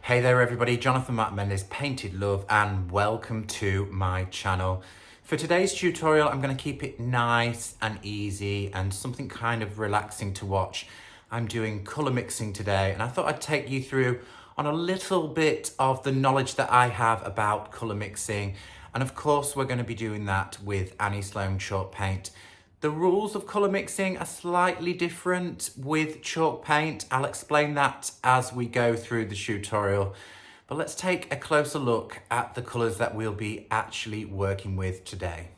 Hey there everybody, Jonathan Matt Mendes, Painted Love, and welcome to my channel. For today's tutorial, I'm going to keep it nice and easy and something kind of relaxing to watch. I'm doing colour mixing today, and I thought I'd take you through on a little bit of the knowledge that I have about colour mixing. And of course, we're going to be doing that with Annie Sloan chalk paint. The rules of colour mixing are slightly different with chalk paint. I'll explain that as we go through the tutorial. But let's take a closer look at the colours that we'll be actually working with today.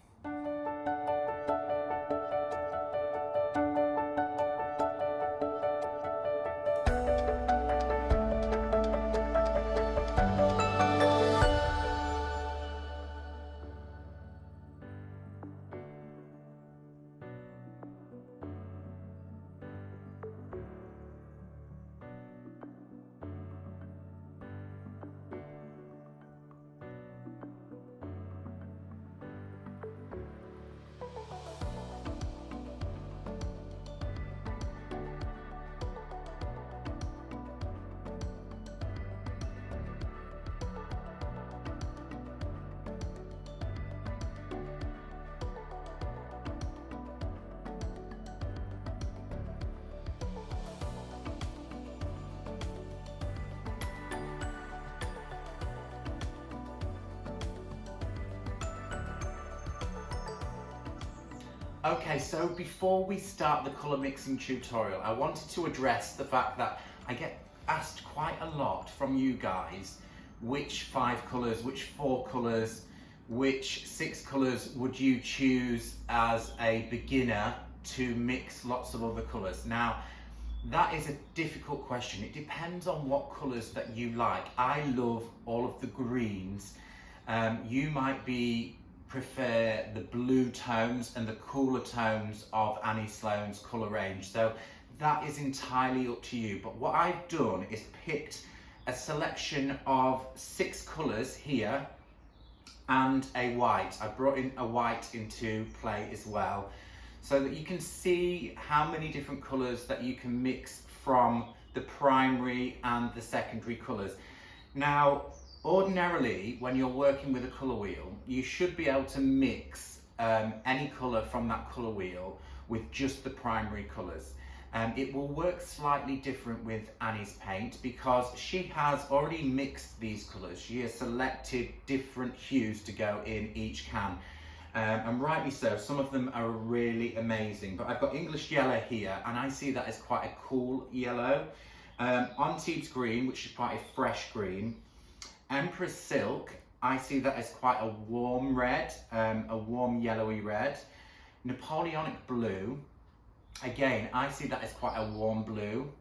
Okay, so before we start the colour mixing tutorial, I wanted to address the fact that I get asked quite a lot from you guys, which 5 colours, which 4 colours, which 6 colours would you choose as a beginner to mix lots of other colours? Now, that is a difficult question. It depends on what colours that you like. I love all of the greens. You might prefer the blue tones and the cooler tones of Annie Sloan's colour range. So that is entirely up to you. But what I've done is picked a selection of 6 colours here and a white. I brought in a white into play as well, so that you can see how many different colours that you can mix from the primary and the secondary colours. Now, ordinarily, when you're working with a colour wheel, you should be able to mix any colour from that colour wheel with just the primary colours. It will work slightly different with Annie's paint because she has already mixed these colours. She has selected different hues to go in each can. And rightly so, some of them are really amazing. But I've got English yellow here, and I see that as quite a cool yellow. Antibes green, which is quite a fresh green. Empress Silk, I see that as quite a warm red, a warm yellowy red. Napoleonic Blue, again, I see that as quite a warm blue.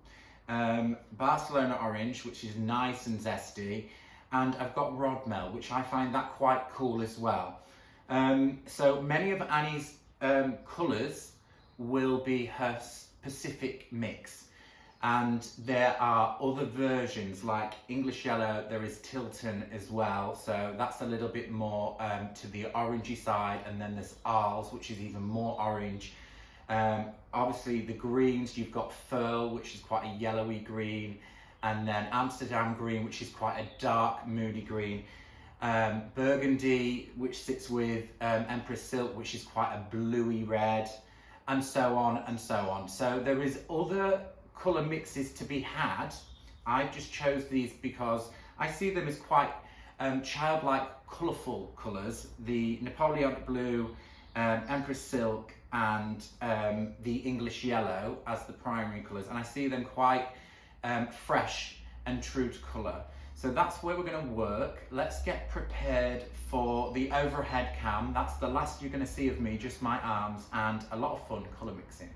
Barcelona Orange, which is nice and zesty. And I've got Rodmel, which I find that quite cool as well. So many of Annie's colours will be her specific mix. And there are other versions like English Yellow, there is Tilton as well, so that's a little bit more to the orangey side, and then there's Arles, which is even more orange. Obviously the greens, you've got Furl, which is quite a yellowy green, and then Amsterdam Green, which is quite a dark moody green. Burgundy, which sits with Empress Silk, which is quite a bluey red, and so on and so on. So there is other colour mixes to be had. I've just chose these because I see them as quite childlike, colourful colours. The Napoleonic Blue, Empress Silk, and the English Yellow as the primary colours, and I see them quite fresh and true to colour. So that's where we're going to work. Let's get prepared for the overhead cam. That's the last you're going to see of me, just my arms, and a lot of fun colour mixing.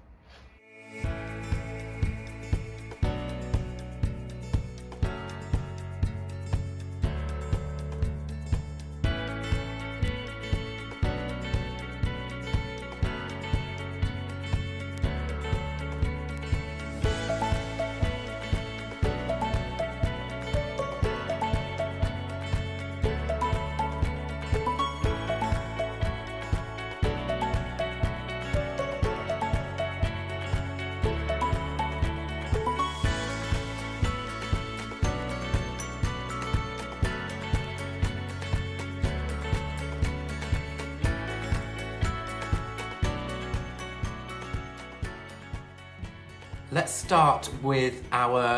let's start with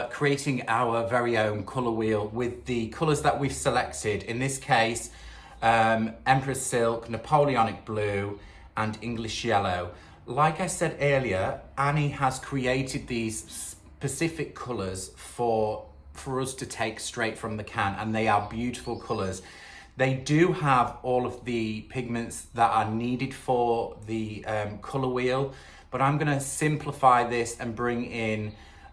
creating our very own colour wheel with the colours that we've selected. In this case, Empress Silk, Napoleonic Blue, and English Yellow. Like I said earlier, Annie has created these specific colours for us to take straight from the can, and they are beautiful colours. They do have all of the pigments that are needed for the colour wheel, but I'm going to simplify this and bring in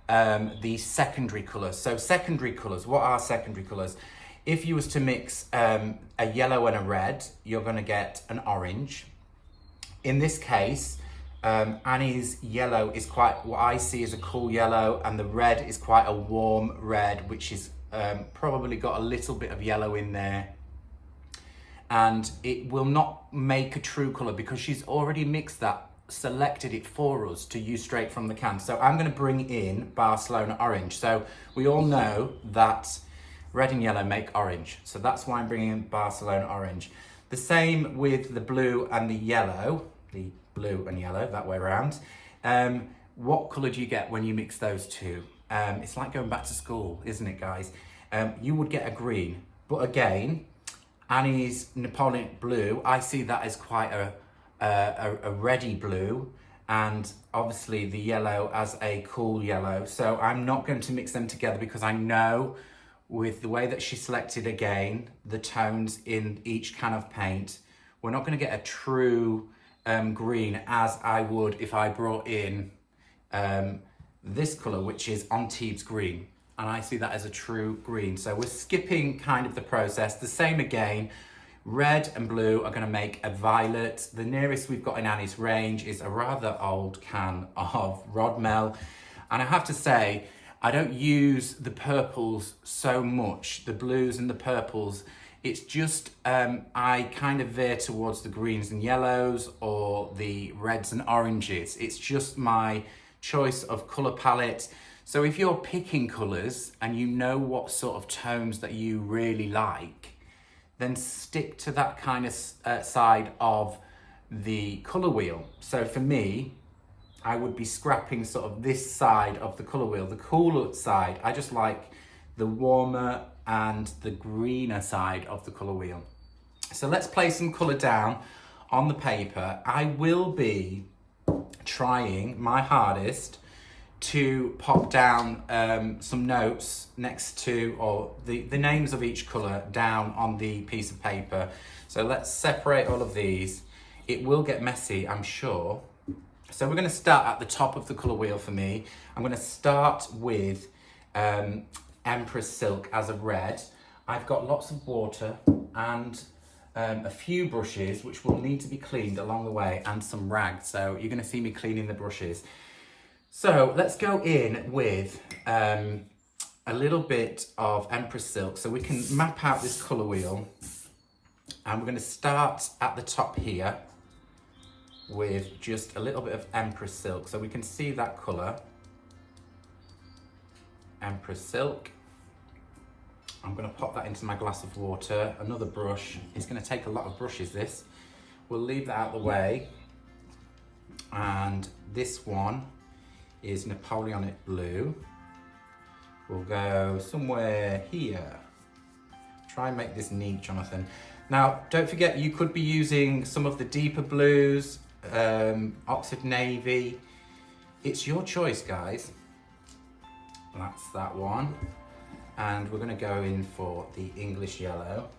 the secondary colours. So secondary colours, what are secondary colours? If you was to mix a yellow and a red, you're going to get an orange. In this case, Annie's yellow is quite what I see as a cool yellow, and the red is quite a warm red, which is probably got a little bit of yellow in there. And it will not make a true colour because she's already mixed that, selected it for us to use straight from the can. So I'm going to bring in Barcelona Orange. So we all know that red and yellow make orange. So that's why I'm bringing in Barcelona Orange. The same with the blue and the yellow, the blue and yellow, that way around. What colour do you get when you mix those two? It's like going back to school, isn't it, guys? You would get a green, but again, Annie's Napoleonic Blue, I see that as quite a reddy blue, and obviously the yellow as a cool yellow. So I'm not going to mix them together because I know with the way that she selected again, the tones in each can of paint, we're not going to get a true green as I would if I brought in this colour, which is Antibes green. And I see that as a true green. So we're skipping kind of the process. The same again, red and blue are going to make a violet. The nearest we've got in Annie's range is a rather old can of Rodmel. And I have to say, I don't use the purples so much, the blues and the purples. It's just, I kind of veer towards the greens and yellows or the reds and oranges. It's just my choice of colour palette. So if you're picking colours and you know what sort of tones that you really like, then stick to that kind of side of the colour wheel. So for me, I would be scrapping sort of this side of the colour wheel, the cooler side. I just like the warmer and the greener side of the colour wheel. So let's place some colour down on the paper. I will be trying my hardest to pop down some notes next to, or the names of each colour down on the piece of paper. So let's separate all of these. It will get messy, I'm sure. So we're going to start at the top of the colour wheel for me. I'm going to start with Empress Silk as a red. I've got lots of water and a few brushes which will need to be cleaned along the way, and some rags. So you're going to see me cleaning the brushes. So let's go in with a little bit of Empress Silk so we can map out this colour wheel. And we're going to start at the top here with just a little bit of Empress Silk so we can see that colour. Empress Silk. I'm going to pop that into my glass of water. Another brush. It's going to take a lot of brushes, this. We'll leave that out of the way. And this one is Napoleonic Blue. We'll go somewhere here. Try and make this neat, Jonathan. Now, don't forget, you could be using some of the deeper blues, Oxford Navy. It's your choice, guys. That's that one. And we're gonna go in for the English Yellow.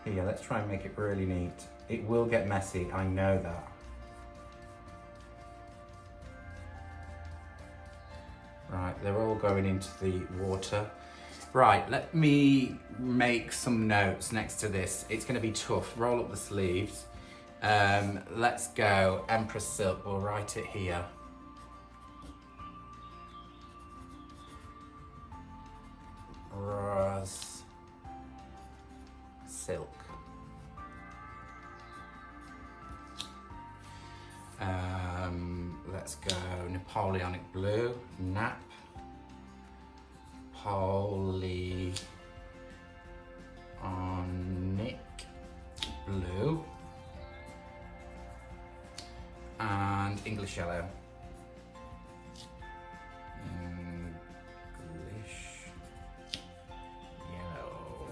Here, let's try and make it really neat. It will get messy, I know that. Right, they're all going into the water. Right, let me make some notes next to this. It's going to be tough. Roll up the sleeves. Let's go Empress Silk. We'll write it here. Rose Silk. Let's go Napoleonic Blue. Nap. Napoleonic Blue. and English yellow. English yellow.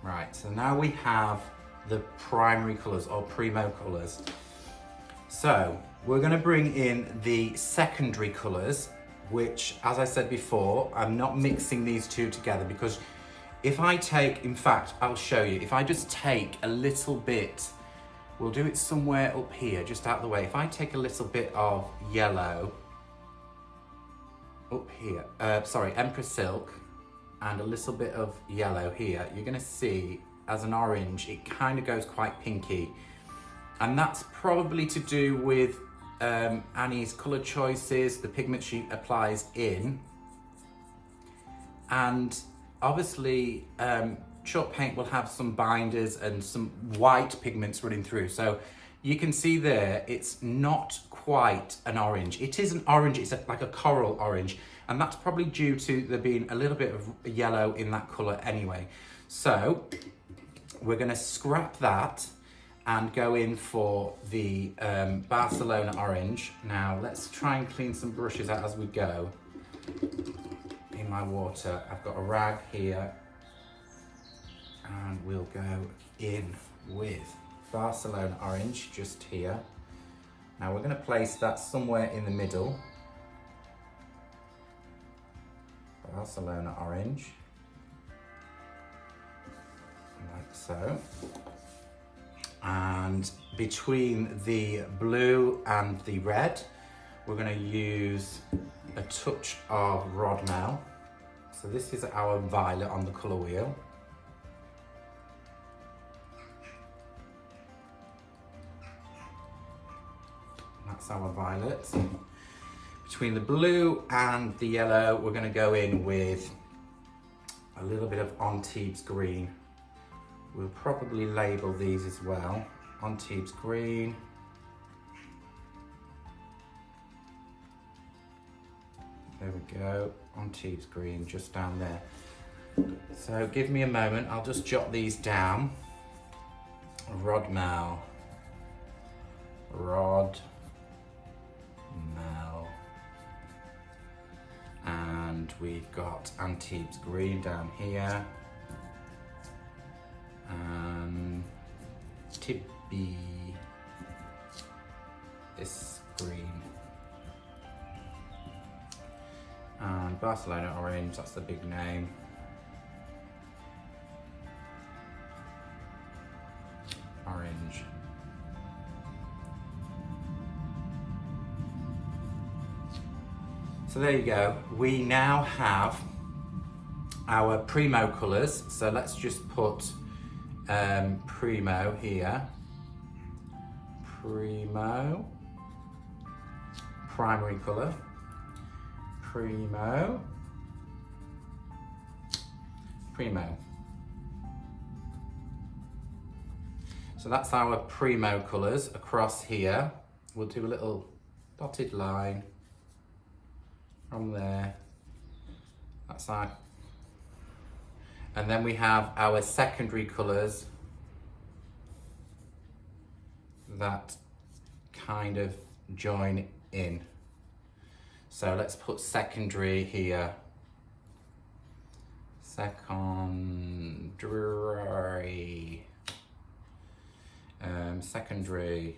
Right, so now we have the primary colours or primo colours. So we're going to bring in the secondary colours, which, as I said before, I'm not mixing these two together because if I take, in fact, I'll show you, if I just take a little bit, we'll do it somewhere up here, just out of the way. If I take a little bit of yellow up here, Empress Silk, and a little bit of yellow here, you're going to see as an orange, it kind of goes quite pinky. And that's probably to do with Annie's colour choices, the pigment she applies in. And obviously, chalk paint will have some binders and some white pigments running through. So you can see there, it's not quite an orange. It is an orange, it's like a coral orange. And that's probably due to there being a little bit of yellow in that colour anyway. So we're going to scrap that and go in for the Barcelona orange. Now let's try and clean some brushes out as we go. In my water, I've got a rag here, and we'll go in with Barcelona orange just here. Now we're going to place that somewhere in the middle. Barcelona orange, like so. And between the blue and the red, we're going to use a touch of Rodmel. So this is our violet on the colour wheel. That's our violet. Between the blue and the yellow, we're going to go in with a little bit of Antibes green. We'll probably label these as well. Antibes green. There we go, Antibes green just down there. So give me a moment, I'll just jot these down. Rodmel. And we've got Antibes green down here. Tibby, this green. And Barcelona orange, that's the big name. Orange. So there you go. We now have our primo colours. So let's just put primo here. Primo. Primary colour. Primo. So that's our primo colours across here. We'll do a little dotted line from there. That's our, and then we have our secondary colours that kind of join in. So let's put secondary here. Secondary. Secondary.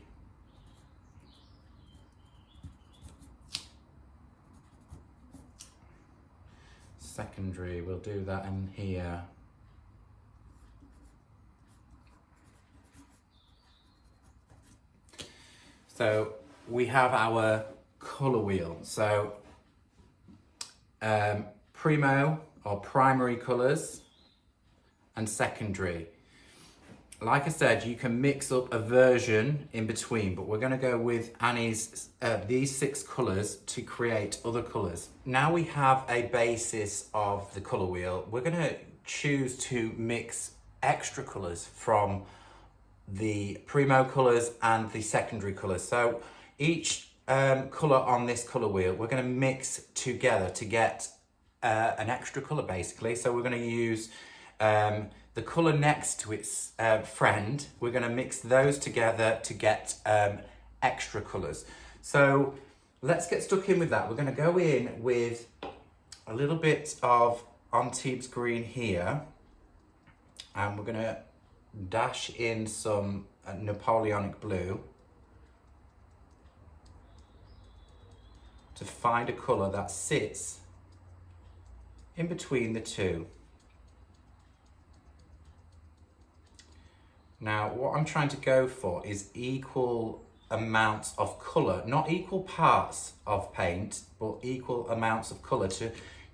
Secondary, we'll do that in here. So we have our colour wheel. So primo or primary colours and secondary. Like I said, you can mix up a version in between, but we're going to go with Annie's, these 6 colours to create other colours. Now we have a basis of the colour wheel. We're going to choose to mix extra colours from the primo colours and the secondary colours. So each colour on this colour wheel, we're going to mix together to get an extra colour basically. So we're going to use the colour next to its friend. We're going to mix those together to get extra colours. So let's get stuck in with that. We're going to go in with a little bit of Antibes green here, and we're going to dash in some Napoleonic blue to find a colour that sits in between the two. Now, what I'm trying to go for is equal amounts of colour, not equal parts of paint, but equal amounts of colour to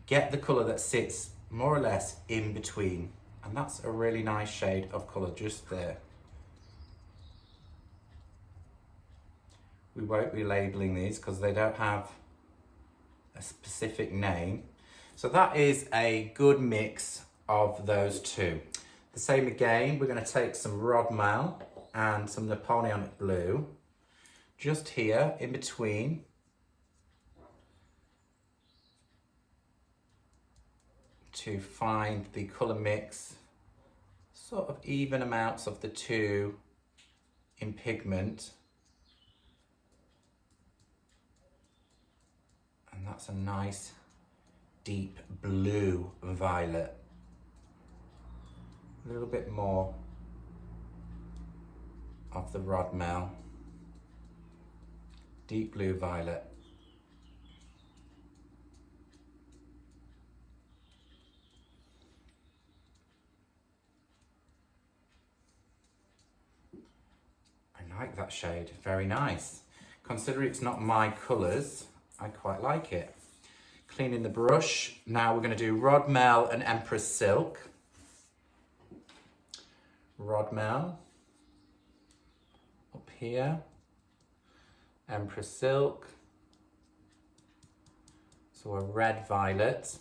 get the colour that sits more or less in between. And that's a really nice shade of colour just there. We won't be labelling these because they don't have a specific name. So that is a good mix of those two. The same again, we're going to take some Rodmal and some Napoleonic blue just here in between. To find the colour mix, sort of even amounts of the two in pigment. And that's a nice deep blue violet. A little bit more of the Rodmal. Deep blue violet. I like that shade, very nice. Considering it's not my colours, I quite like it. Cleaning the brush. Now we're going to do Rodmal and Empress Silk. Rodmal up here, Empress Silk, so a red violet,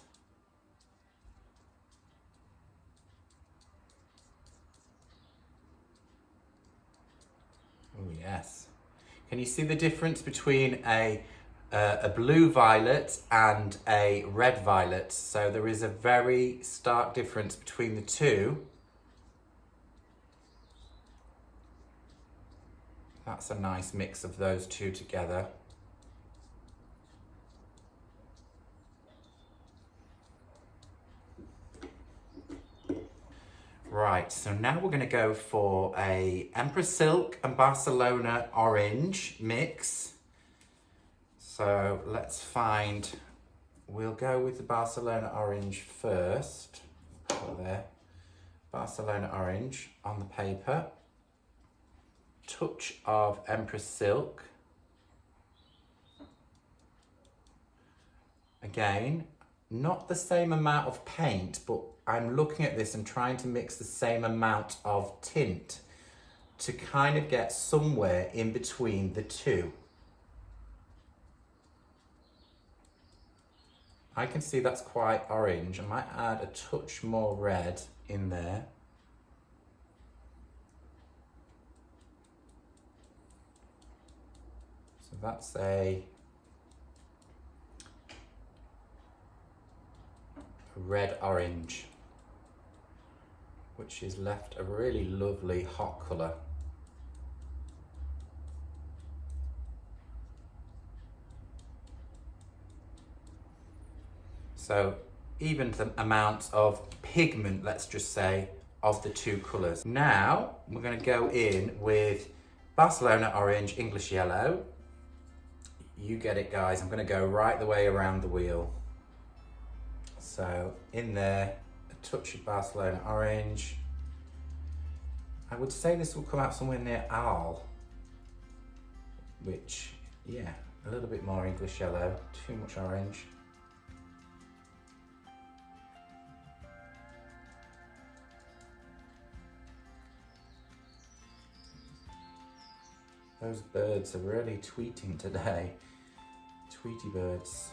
oh yes. Can you see the difference between a blue violet and a red violet? So there is a very stark difference between the two. That's a nice mix of those two together. Right, so now we're going to go for a Empress Silk and Barcelona Orange mix. So let's find, we'll go with the Barcelona Orange first. Put it there. Barcelona Orange on the paper. Touch of Empress Silk. Again, not the same amount of paint, but I'm looking at this and trying to mix the same amount of tint to kind of get somewhere in between the two. I can see that's quite orange. I might add a touch more red in there. So that's a red orange, which is left a really lovely hot colour. So even the amount of pigment, let's just say, of the two colours. Now we're going to go in with Barcelona Orange, English Yellow. You get it, guys. I'm going to go right the way around the wheel. So in there, a touch of Barcelona Orange. I would say this will come out somewhere near Arles, which, yeah, a little bit more English Yellow, too much orange. Those birds are really tweeting today. Tweety birds.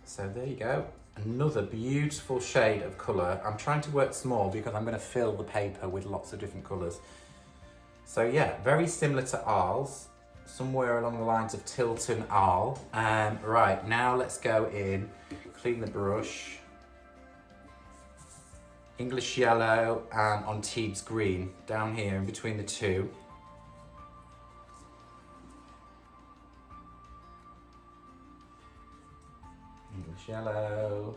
So there you go. Another beautiful shade of colour. I'm trying to work small because I'm going to fill the paper with lots of different colours. So yeah, very similar to Arles. Somewhere along the lines of Tilton Arles. Right, now let's go in, clean the brush. English yellow and Antibes green down here in between the two. English yellow,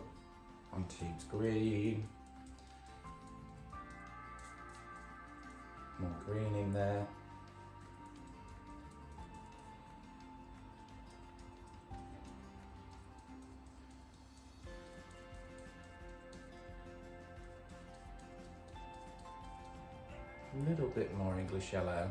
Antibes green. More green in there. A little bit more English yellow.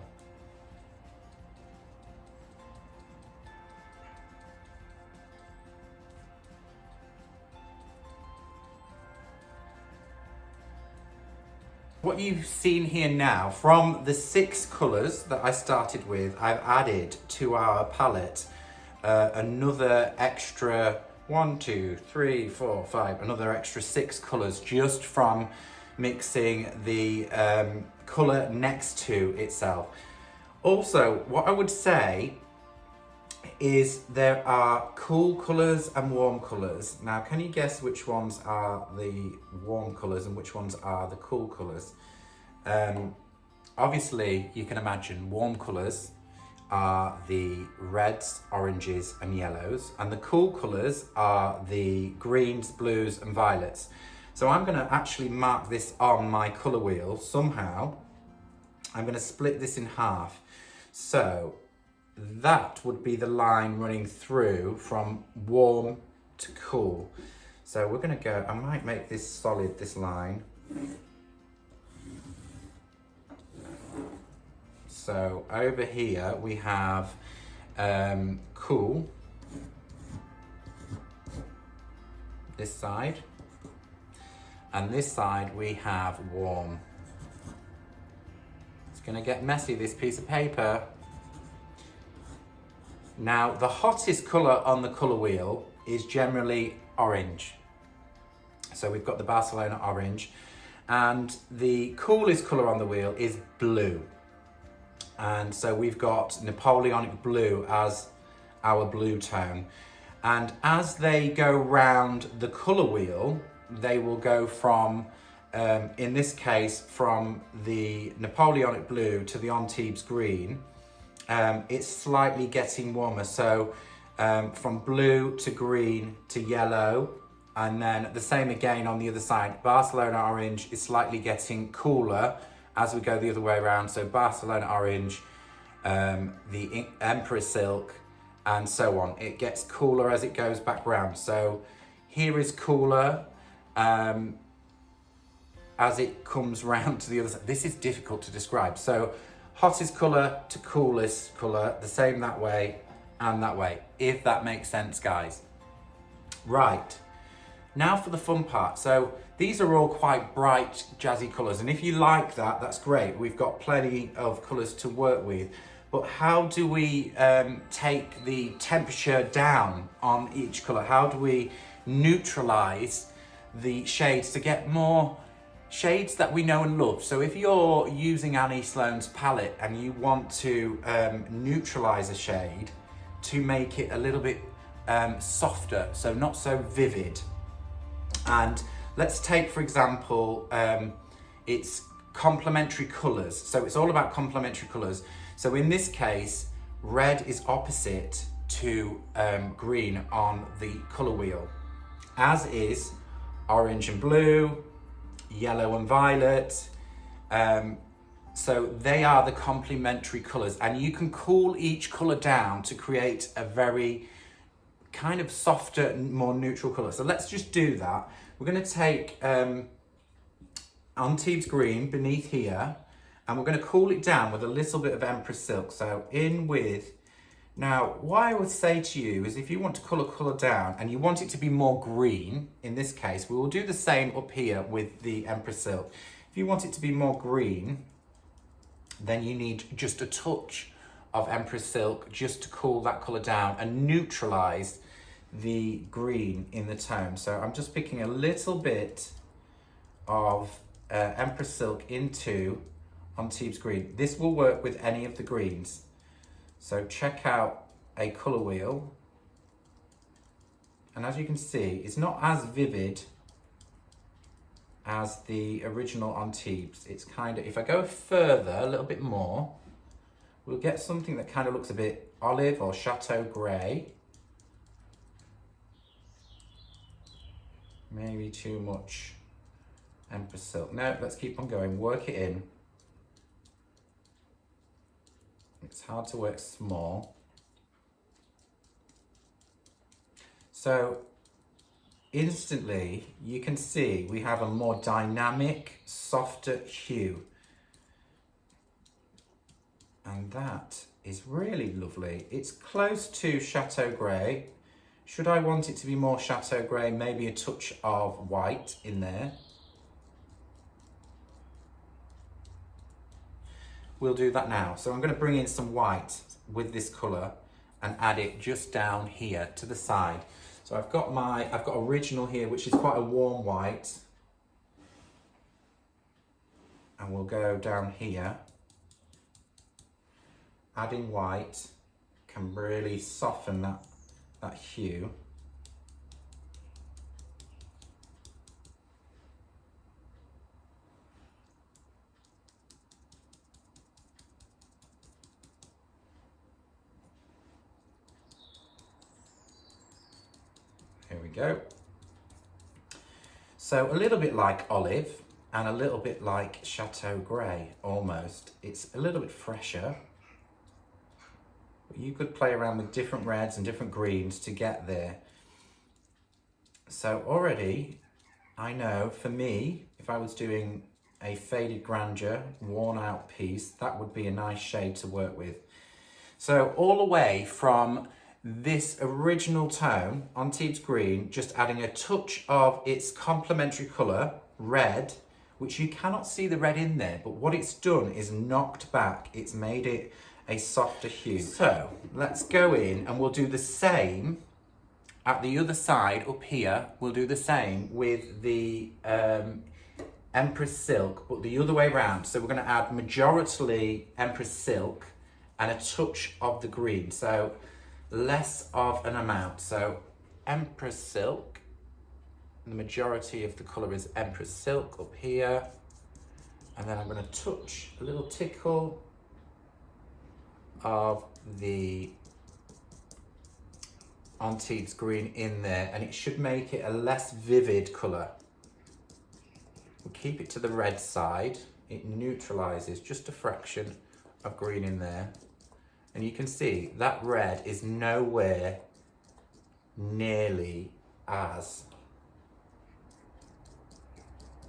What you've seen here now, from the 6 colours that I started with, I've added to our palette another extra 1, 2, 3, 4, 5, another extra 6 colours just from mixing the colour next to itself. Also, what I would say is there are cool colours and warm colours. Now, can you guess which ones are the warm colours and which ones are the cool colours? Obviously, you can imagine warm colours are the reds, oranges and yellows, and the cool colours are the greens, blues and violets. So I'm going to actually mark this on my colour wheel somehow. I'm going to split this in half. So that would be the line running through from warm to cool. So we're going to go, I might make this solid, this line. So over here we have cool, this side, and this side we have warm. It's going to get messy, this piece of paper. Now, the hottest colour on the colour wheel is generally orange. So we've got the Barcelona orange, and the coolest colour on the wheel is blue. And so we've got Napoleonic blue as our blue tone. And as they go round the colour wheel, they will go from, in this case, from the Napoleonic blue to the Antibes green. It's slightly getting warmer, so from blue to green to yellow, and then the same again on the other side. Barcelona orange is slightly getting cooler as we go the other way around, so Barcelona orange, the Emperor silk, and so on. It gets cooler as it goes back round. So here is cooler as it comes round to the other side. This is difficult to describe. So hottest colour to coolest colour, the same that way and that way, if that makes sense, guys. Right, now for the fun part. So these are all quite bright, jazzy colours, and if you like that, that's great. We've got plenty of colours to work with. But how do we take the temperature down on each colour? How do we neutralise the shades to get more shades that we know and love? So if you're using Annie Sloan's palette and you want to neutralise a shade to make it a little bit softer, so not so vivid, and let's take, for example, it's complementary colours. So it's all about complementary colours. So in this case, red is opposite to green on the colour wheel, as is orange and blue, yellow and violet. So they are the complementary colours, and you can cool each colour down to create a very kind of softer, more neutral colour. So let's just do that. We're going to take Antibes green beneath here, and we're going to cool it down with a little bit of Empress silk. So in with, now what I would say to you is if you want to colour down and you want it to be more green, in this case, we will do the same up here with the Empress silk. If you want it to be more green, then you need just a touch of Empress silk just to cool that colour down and neutralise the green in the tone. So I'm just picking a little bit of Empress silk into Antibes green. This will work with any of the greens. So check out a colour wheel, and as you can see, it's not as vivid as the original Antibes. It's kind of, if I go further, a little bit more, we'll get something that kind of looks a bit olive or chateau grey. Maybe too much Empress Silk. No, let's keep on going, work it in. It's hard to work small. So instantly you can see we have a more dynamic, softer hue. And that is really lovely. It's close to Chateau Grey. Should I want it to be more Chateau Grey, maybe a touch of white in there. We'll do that now. So I'm going to bring in some white with this colour and add it just down here to the side. So I've got original here, which is quite a warm white. And we'll go down here. Adding white can really soften that hue. Here we go. So a little bit like olive and a little bit like Chateau Grey almost. It's a little bit fresher. But you could play around with different reds and different greens to get there. So already I know for me, if I was doing a faded grandeur, worn out piece, that would be a nice shade to work with. So all the way from this original tone, Antibes Green, just adding a touch of its complementary colour, red, which you cannot see the red in there, but what it's done is knocked back, it's made it a softer hue. So let's go in and we'll do the same at the other side up here. We'll do the same with the Empress Silk, but the other way around. So we're going to add majority Empress Silk and a touch of the green. So less of an amount. So Empress Silk, the majority of the colour is Empress Silk up here. And then I'm going to touch a little tickle of the Antibes Green in there, and it should make it a less vivid colour. We'll keep it to the red side. It neutralises just a fraction of green in there. And you can see that red is nowhere nearly as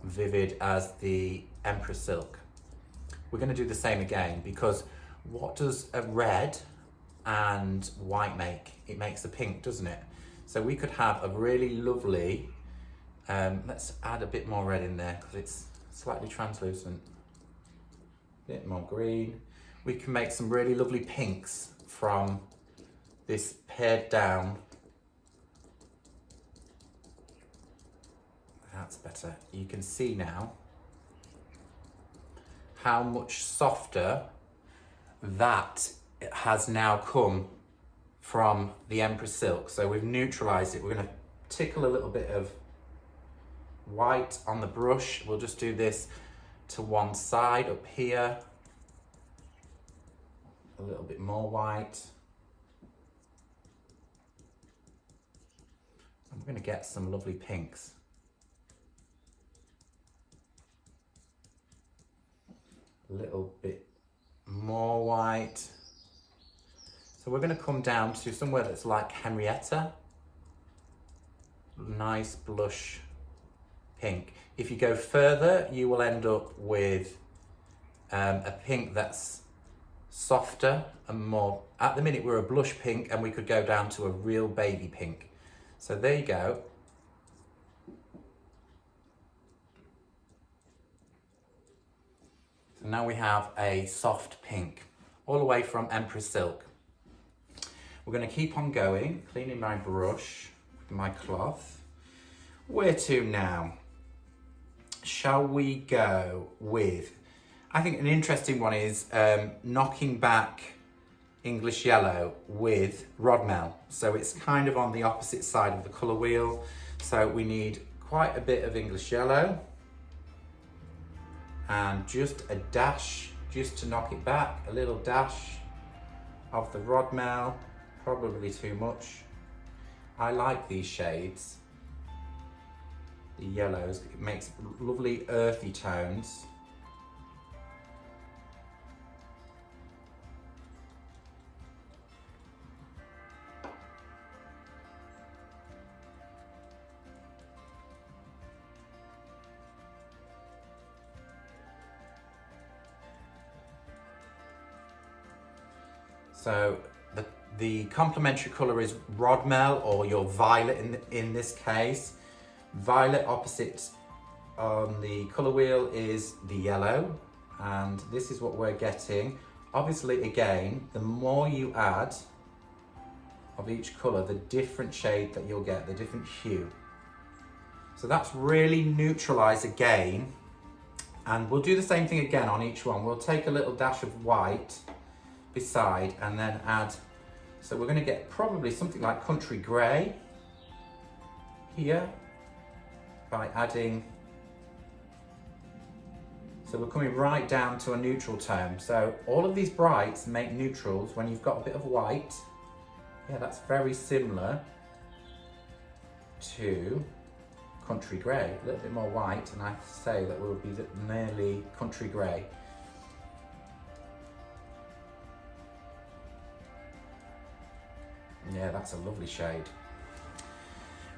vivid as the Empress Silk. We're going to do the same again, because what does a red and white make? It makes a pink, doesn't it? So we could have a really lovely, let's add a bit more red in there because it's slightly translucent. A bit more green. We can make some really lovely pinks from this pared down. That's better. You can see now how much softer that has now come from the Empress Silk. So we've neutralized it. We're going to tickle a little bit of white on the brush. We'll just do this to one side up here. A little bit more white. And we're going to get some lovely pinks. A little bit more white. So we're going to come down to somewhere that's like Henrietta. Nice blush pink. If you go further, you will end up with a pink that's softer and more. At the minute we're a blush pink, and we could go down to a real baby pink. So there you go. So now we have a soft pink, all the way from Empress Silk. We're going to keep on going, cleaning my brush, my cloth. Where to now? Shall we go with, I think an interesting one is knocking back English Yellow with Rodmel. So it's kind of on the opposite side of the colour wheel. So we need quite a bit of English Yellow. and just a dash, just to knock it back, a little dash of the Rodmel, probably too much. I like these shades, the yellows, it makes lovely earthy tones. So the complementary colour is Rodmel, or your violet in this case. Violet opposite on the colour wheel is the yellow, and this is what we're getting. Obviously, again, the more you add of each colour, the different shade that you'll get, the different hue. So that's really neutralised again, and we'll do the same thing again on each one. We'll take a little dash of white beside and then add, so we're going to get probably something like country grey here by adding, so we're coming right down to a neutral tone. So all of these brights make neutrals when you've got a bit of white. Yeah, that's very similar to country grey, a little bit more white, and I say that will be nearly country grey. Yeah, that's a lovely shade.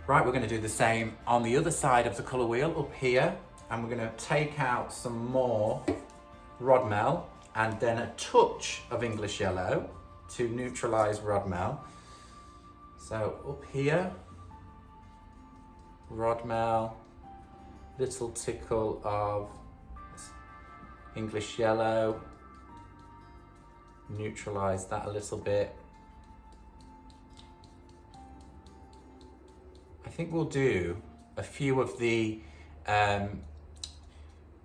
Right, we're going to do the same on the other side of the colour wheel up here, and we're going to take out some more Rodmel and then a touch of English yellow to neutralise Rodmel. So up here, Rodmel, little tickle of English yellow, neutralise that a little bit. I think we'll do a few of the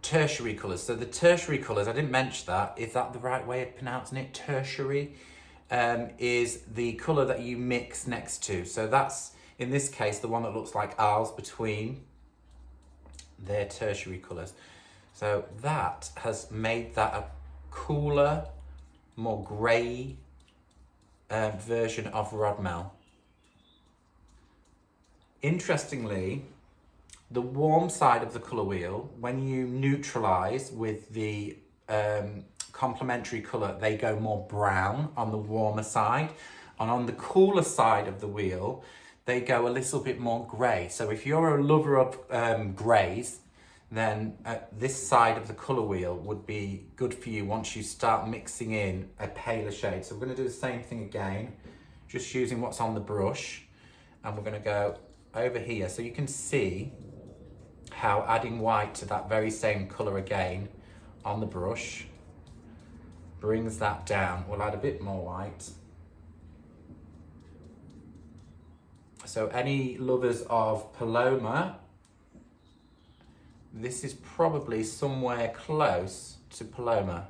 tertiary colours. So the tertiary colours, I didn't mention that. Is that the right way of pronouncing it? Tertiary is the colour that you mix next to. So that's, in this case, the one that looks like R's between their tertiary colours. So that has made that a cooler, more grey version of Rodmel. Interestingly, the warm side of the colour wheel, when you neutralise with the complementary colour, they go more brown on the warmer side. And on the cooler side of the wheel, they go a little bit more grey. So if you're a lover of greys, then this side of the colour wheel would be good for you once you start mixing in a paler shade. So we're going to do the same thing again, just using what's on the brush. And we're going to go over here, so you can see how adding white to that very same colour again on the brush brings that down. We'll add a bit more white. So any lovers of Paloma, this is probably somewhere close to Paloma.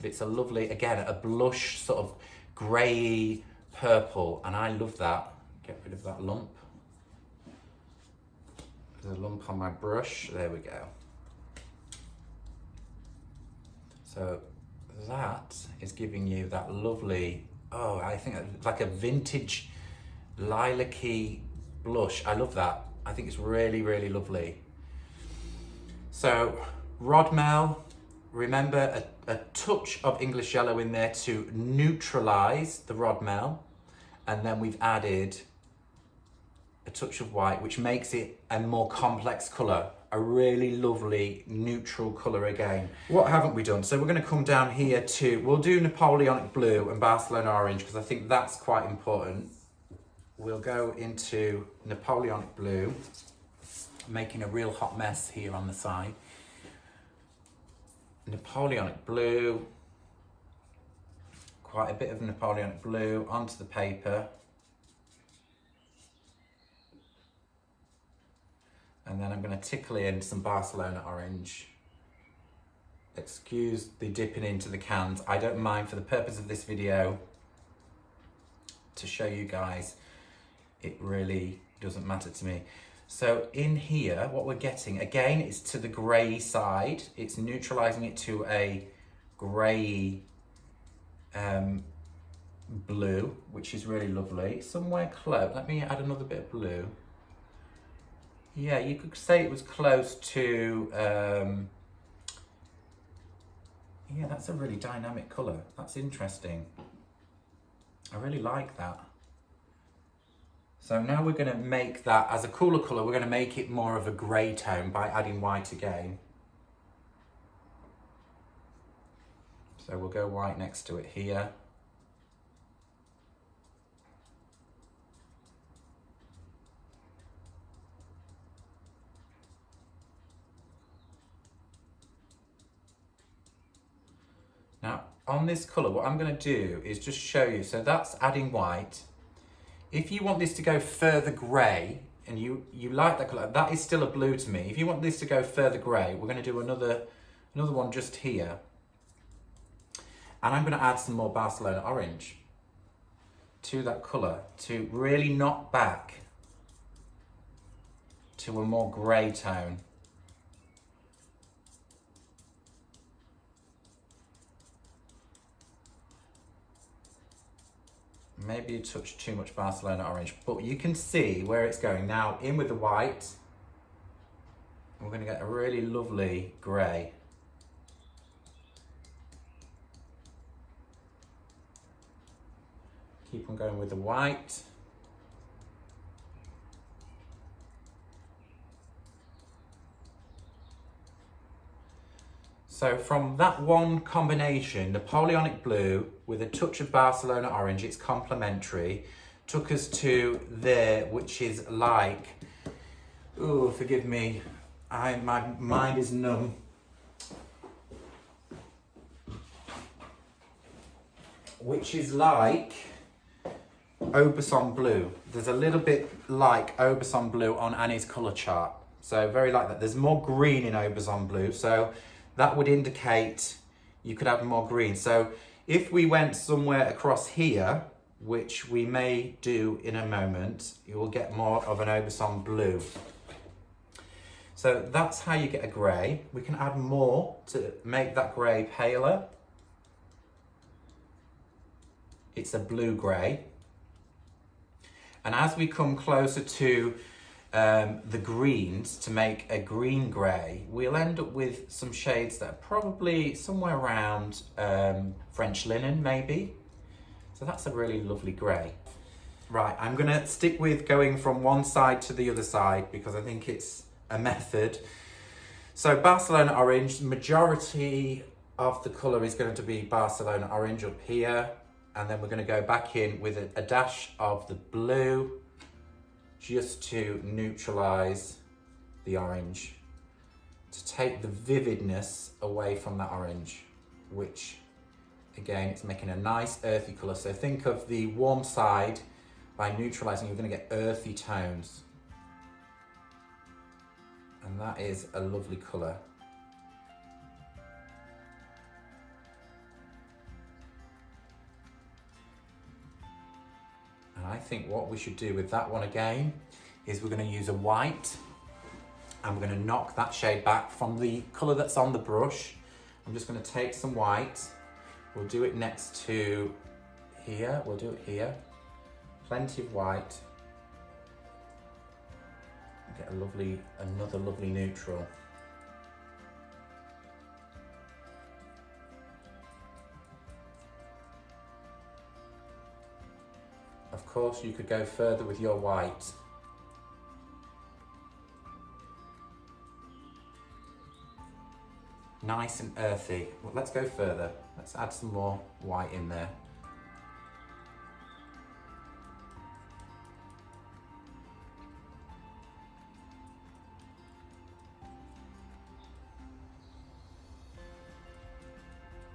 It's a lovely, again, a blush sort of grey purple, and I love that. Get rid of that lump. There's a lump on my brush. There we go. So that is giving you that lovely, oh, I think like a vintage lilac-y blush. I love that. I think it's really, really lovely. So Rodmel, remember a touch of English yellow in there to neutralise the Rodmel. And then we've added a touch of white, which makes it a more complex colour, a really lovely neutral colour again. What haven't we done? So we're going to come down here to, we'll do Napoleonic Blue and Barcelona Orange, because I think that's quite important. We'll go into Napoleonic Blue, making a real hot mess here on the side. Napoleonic Blue, quite a bit of Napoleonic Blue onto the paper. And then I'm going to tickle in some Barcelona Orange. Excuse the dipping into the cans. I don't mind, for the purpose of this video, to show you guys. It really doesn't matter to me. So in here, what we're getting, again, is to the grey side. It's neutralising it to a grey blue, which is really lovely. Somewhere close, let me add another bit of blue. Yeah, you could say it was close to, yeah, that's a really dynamic colour. That's interesting. I really like that. So now we're going to make that, as a cooler colour, we're going to make it more of a grey tone by adding white again. So we'll go white next to it here. Now, on this colour, what I'm going to do is just show you. So that's adding white. If you want this to go further grey, and you like that colour, that is still a blue to me. If you want this to go further grey, we're going to do another one just here. And I'm going to add some more Barcelona orange to that colour to really knock back to a more grey tone. Maybe a touch too much Barcelona orange, but you can see where it's going. Now in with the white, we're going to get a really lovely grey. Keep on going with the white. So from that one combination, Napoleonic blue with a touch of Barcelona orange, it's complementary, took us to there, which is like, oh, forgive me, my mind is numb. Which is like Aubusson blue. There's a little bit like Aubusson blue on Annie's colour chart. So very like that. There's more green in Aubusson blue. So that would indicate you could add more green. So if we went somewhere across here, which we may do in a moment, you will get more of an Aubusson blue. So that's how you get a grey. We can add more to make that grey paler. It's a blue grey. And as we come closer to the greens to make a green grey, we'll end up with some shades that are probably somewhere around French linen maybe. So that's a really lovely grey. Right, I'm gonna stick with going from one side to the other side because I think it's a method. So Barcelona orange, majority of the colour is going to be Barcelona orange up here. And then we're going to go back in with a dash of the blue just to neutralise the orange, to take the vividness away from that orange, which again, it's making a nice earthy colour. So think of the warm side, by neutralising, you're going to get earthy tones. And that is a lovely colour. And I think what we should do with that one again is we're going to use a white and we're going to knock that shade back from the colour that's on the brush. I'm just going to take some white. We'll do it next to here. We'll do it here. Plenty of white. Get a lovely, another lovely neutral. Of course, you could go further with your white. Nice and earthy. Well, let's go further. Let's add some more white in there.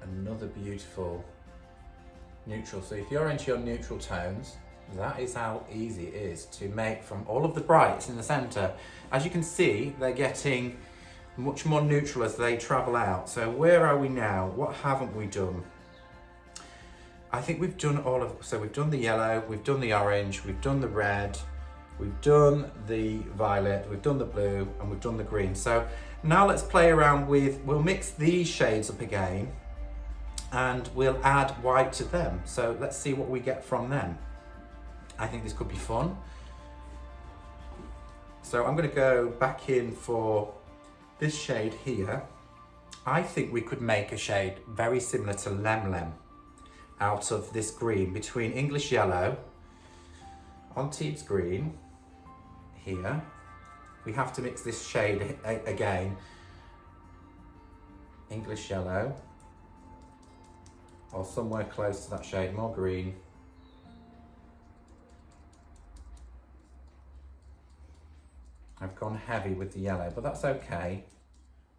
Another beautiful neutral. So if you're into your neutral tones, that is how easy it is to make from all of the brights in the centre. As you can see, they're getting much more neutral as they travel out. So where are we now? What haven't we done? I think we've done all of, so we've done the yellow, we've done the orange, we've done the red, We've done the violet, we've done the blue, and we've done the green. So now let's play around with, we'll mix these shades up again and we'll add white to them. So let's see what we get from them. I think this could be fun. So I'm going to go back in for this shade here. I think we could make a shade very similar to Lem Lem out of this green between English Yellow on Teebs Green here. We have to mix this shade again. English Yellow, or somewhere close to that shade, more green. I've gone heavy with the yellow, but that's okay.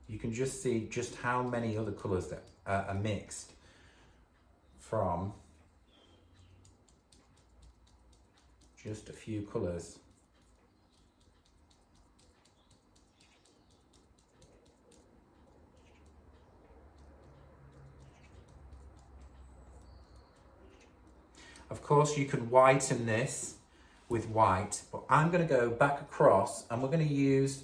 You can just see just how many other colours that are mixed from just a few colours. Of course, you can whiten this with white, but I'm going to go back across and we're going to use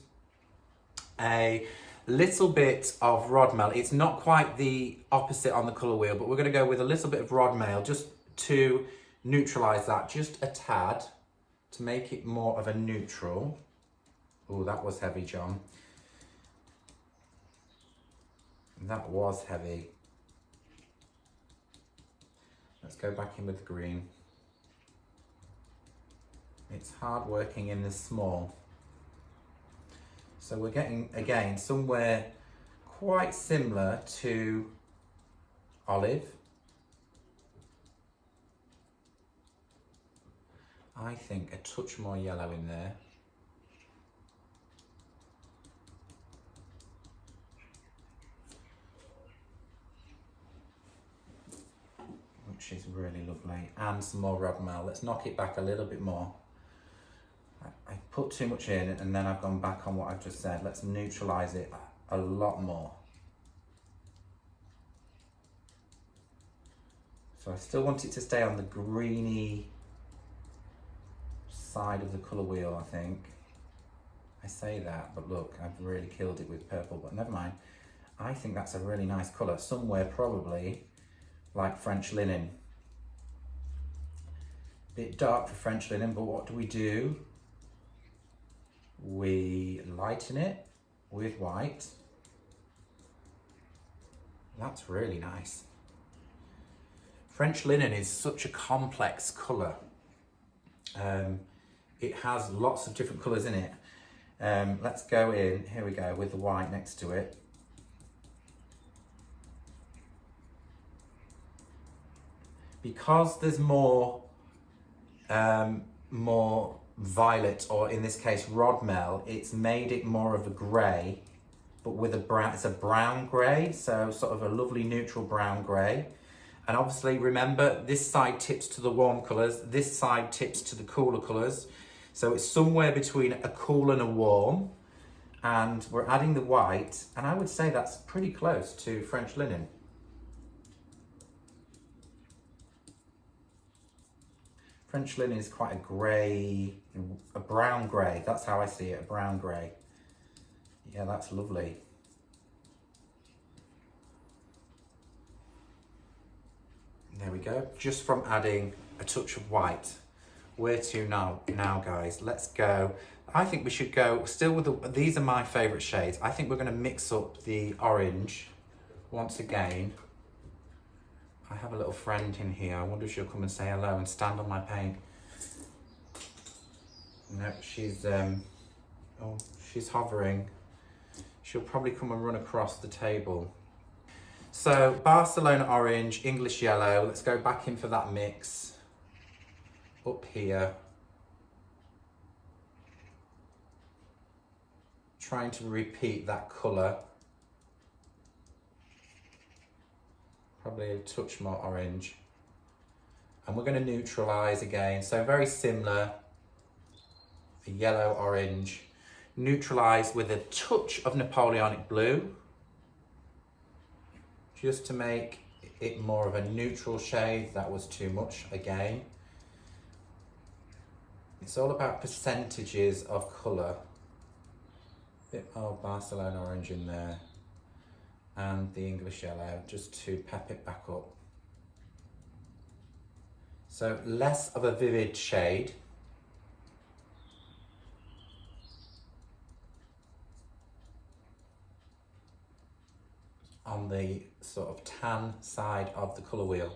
a little bit of Rodmel. It's not quite the opposite on the colour wheel, but we're going to go with a little bit of Rodmel just to neutralise that, just a tad, to make it more of a neutral. Oh, that was heavy, John. That was heavy. Let's go back in with the green. It's hard working in this small. So we're getting, again, somewhere quite similar to olive. I think a touch more yellow in there. Which is really lovely. And some more Rodmel. Let's knock it back a little bit more. I put too much in and then I've gone back on what I've just said. Let's neutralise it a lot more. So I still want it to stay on the greeny side of the colour wheel, I think. I say that, but look, I've really killed it with purple, but never mind. I think that's a really nice colour, somewhere probably like French linen. Bit dark for French linen, but what do? We lighten it with white. That's really nice. French linen is such a complex colour. It has lots of different colours in it. Let's go in, here we go, with the white next to it. Because there's more violet, or in this case Rodmel, it's made it more of a grey, but with a brown, it's a brown grey, so sort of a lovely neutral brown grey. And obviously remember, this side tips to the warm colours, this side tips to the cooler colours. So it's somewhere between a cool and a warm, and we're adding the white, and I would say that's pretty close to French linen. French linen is quite a grey, a brown grey. That's how I see it, a brown grey. Yeah, that's lovely. There we go, just from adding a touch of white. Where to now, guys? Let's go. I think we should go still with these are my favourite shades. I think we're going to mix up the orange once again. I have a little friend in here. I wonder if she'll come and say hello and stand on my paint. No, she's hovering. She'll probably come and run across the table. So Barcelona orange, English yellow. Let's go back in for that mix. Up here. Trying to repeat that colour. Probably a touch more orange. And we're going to neutralise again. So very similar. A yellow, orange. Neutralise with a touch of Napoleonic blue. Just to make it more of a neutral shade. That was too much again. It's all about percentages of colour. Bit more Barcelona orange in there and the English yellow just to pep it back up. So less of a vivid shade. On the sort of tan side of the colour wheel.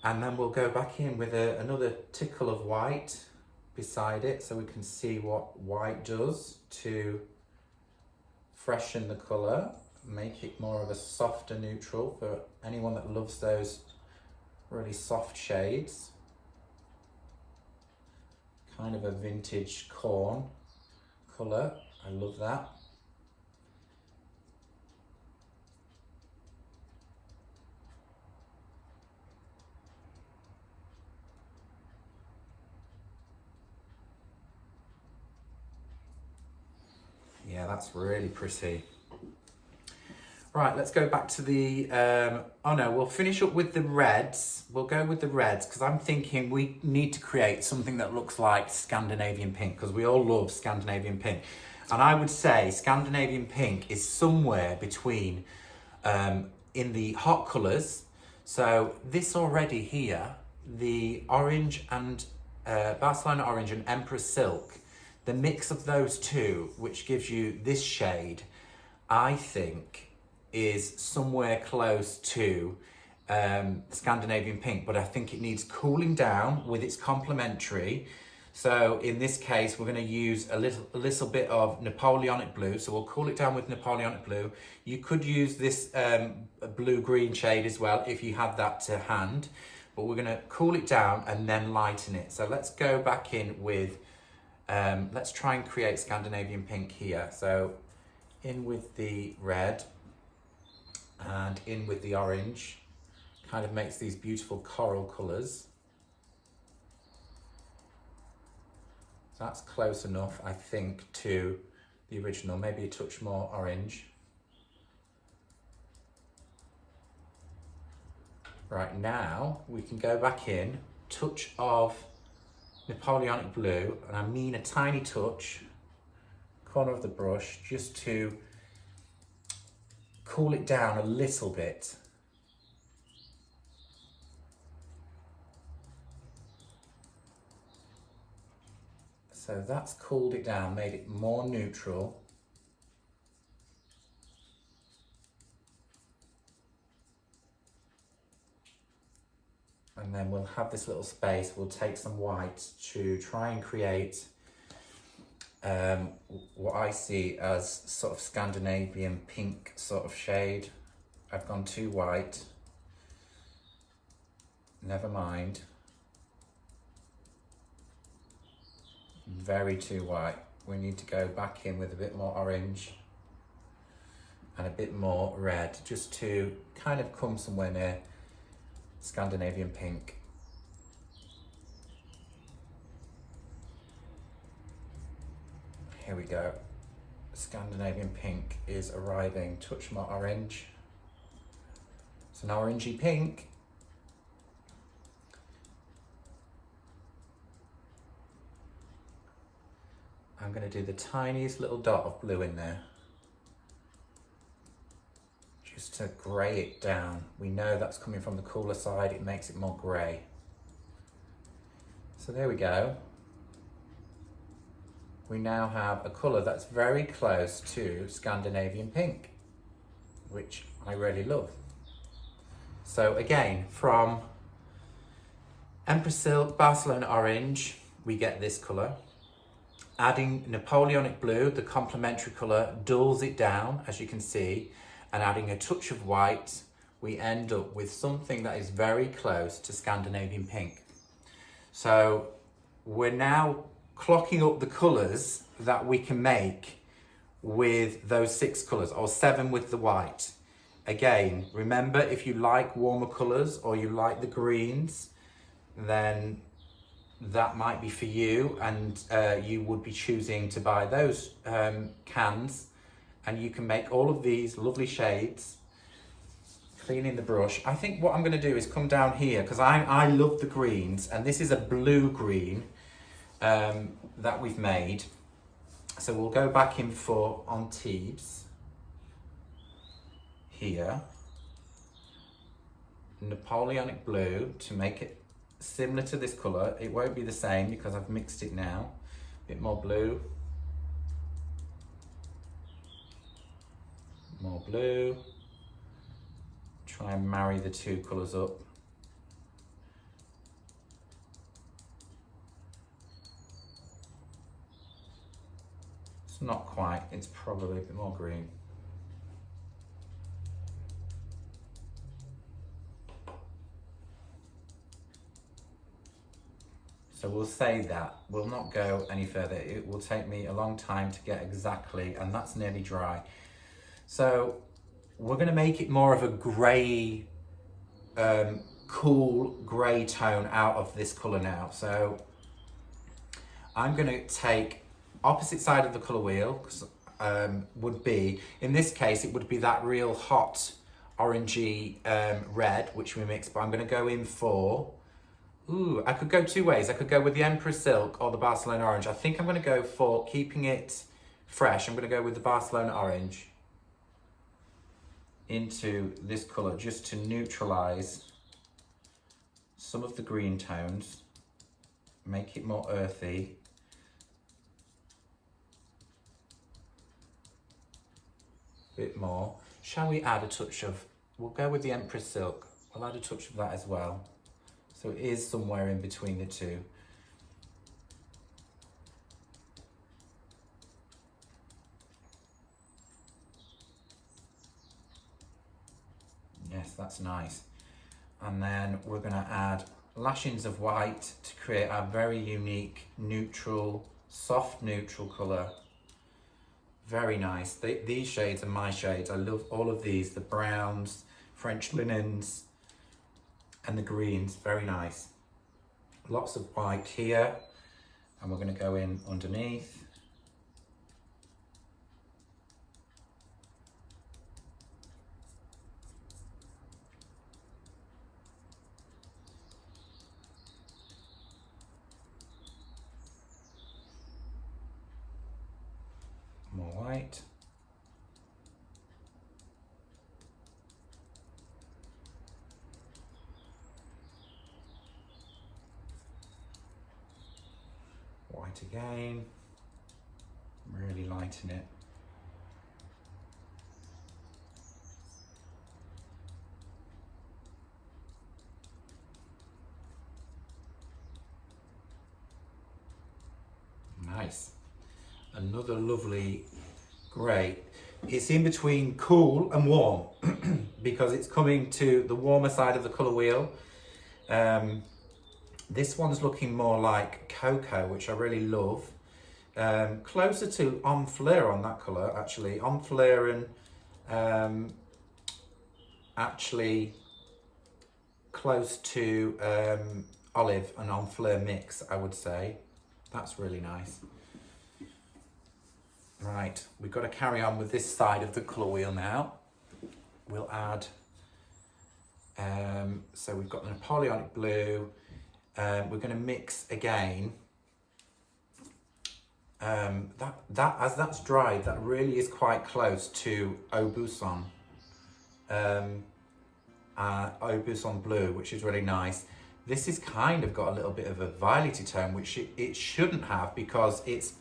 And then we'll go back in with another tickle of white beside it so we can see what white does to freshen the colour, make it more of a softer neutral for anyone that loves those really soft shades. Kind of a vintage corn colour, I love that. Yeah, that's really pretty. Right, let's go back to the, oh no, we'll finish up with the reds. We'll go with the reds because I'm thinking we need to create something that looks like Scandinavian pink because we all love Scandinavian pink. And I would say Scandinavian pink is somewhere between, in the hot colours. So this already here, the orange and Barcelona orange and Empress silk, the mix of those two, which gives you this shade, I think is somewhere close to Scandinavian pink, but I think it needs cooling down with its complementary. So in this case, we're going to use a little bit of Napoleonic blue. So we'll cool it down with Napoleonic blue. You could use this blue-green shade as well if you had that to hand, but we're going to cool it down and then lighten it. So let's go back in with let's try and create Scandinavian pink here. So in with the red and in with the orange, kind of makes these beautiful coral colours. That's close enough, I think, to the original, maybe a touch more orange. Right, now we can go back in, touch of Napoleonic blue, and I mean a tiny touch, corner of the brush, just to cool it down a little bit. So that's cooled it down, made it more neutral. And then we'll have this little space, we'll take some white to try and create what I see as sort of Scandinavian pink sort of shade. I've gone too white. Never mind. Very too white. We need to go back in with a bit more orange and a bit more red, just to kind of come somewhere near Scandinavian pink. Here we go. Scandinavian pink is arriving. Touch more orange. It's an orangey pink. I'm going to do the tiniest little dot of blue in there, just to grey it down. We know that's coming from the cooler side, it makes it more grey. So there we go. We now have a colour that's very close to Scandinavian pink, which I really love. So again, from Empress Silk, Barcelona Orange, we get this colour. Adding Napoleonic Blue, the complementary colour, dulls it down, as you can see, and adding a touch of white, we end up with something that is very close to Scandinavian pink. So we're now clocking up the colours that we can make with those 6 colours, or 7 with the white. Again, remember, if you like warmer colours or you like the greens, then that might be for you, and you would be choosing to buy those cans, and you can make all of these lovely shades. Cleaning the brush. I think what I'm going to do is come down here, because I love the greens, and this is a blue green. that we've made. So we'll go back in for Antibes here. Napoleonic blue to make it similar to this colour. It won't be the same because I've mixed it now. A bit more blue. More blue. Try and marry the two colours up. It's not quite, it's probably a bit more green. So we'll say that, we'll not go any further. It will take me a long time to get exactly, and that's nearly dry. So we're gonna make it more of a grey, cool grey tone out of this colour now. So I'm gonna take opposite side of the colour wheel, would be, in this case, it would be that real hot orangey red, which we mixed, but I'm gonna go in for, I could go two ways. I could go with the Emperor Silk or the Barcelona Orange. I think I'm gonna go for keeping it fresh. I'm gonna go with the Barcelona Orange into this colour just to neutralise some of the green tones, make it more earthy. Bit more. Shall we add a touch of, we'll go with the Empress Silk. I'll add a touch of that as well. So it is somewhere in between the two. Yes, that's nice. And then we're gonna add lashings of white to create our very unique neutral, soft neutral colour. Very nice. These shades are my shades. I love all of these, the browns, French linens, and the greens. Very nice. Lots of white here, and we're going to go in underneath. More white. White again. Really lighten it. Nice. Another lovely grey. It's in between cool and warm because it's coming to the warmer side of the colour wheel. This one's looking more like cocoa, which I really love. Closer to En Fleur on that colour, actually. En Fleur and actually close to olive and En Fleur mix, I would say. That's really nice. Right, we've got to carry on with this side of the colour wheel now. We'll add, so we've got the Napoleonic blue. We're going to mix again. As that's dried, that really is quite close to Aubusson. Aubusson blue, which is really nice. This has kind of got a little bit of a violety tone, which it shouldn't have because it's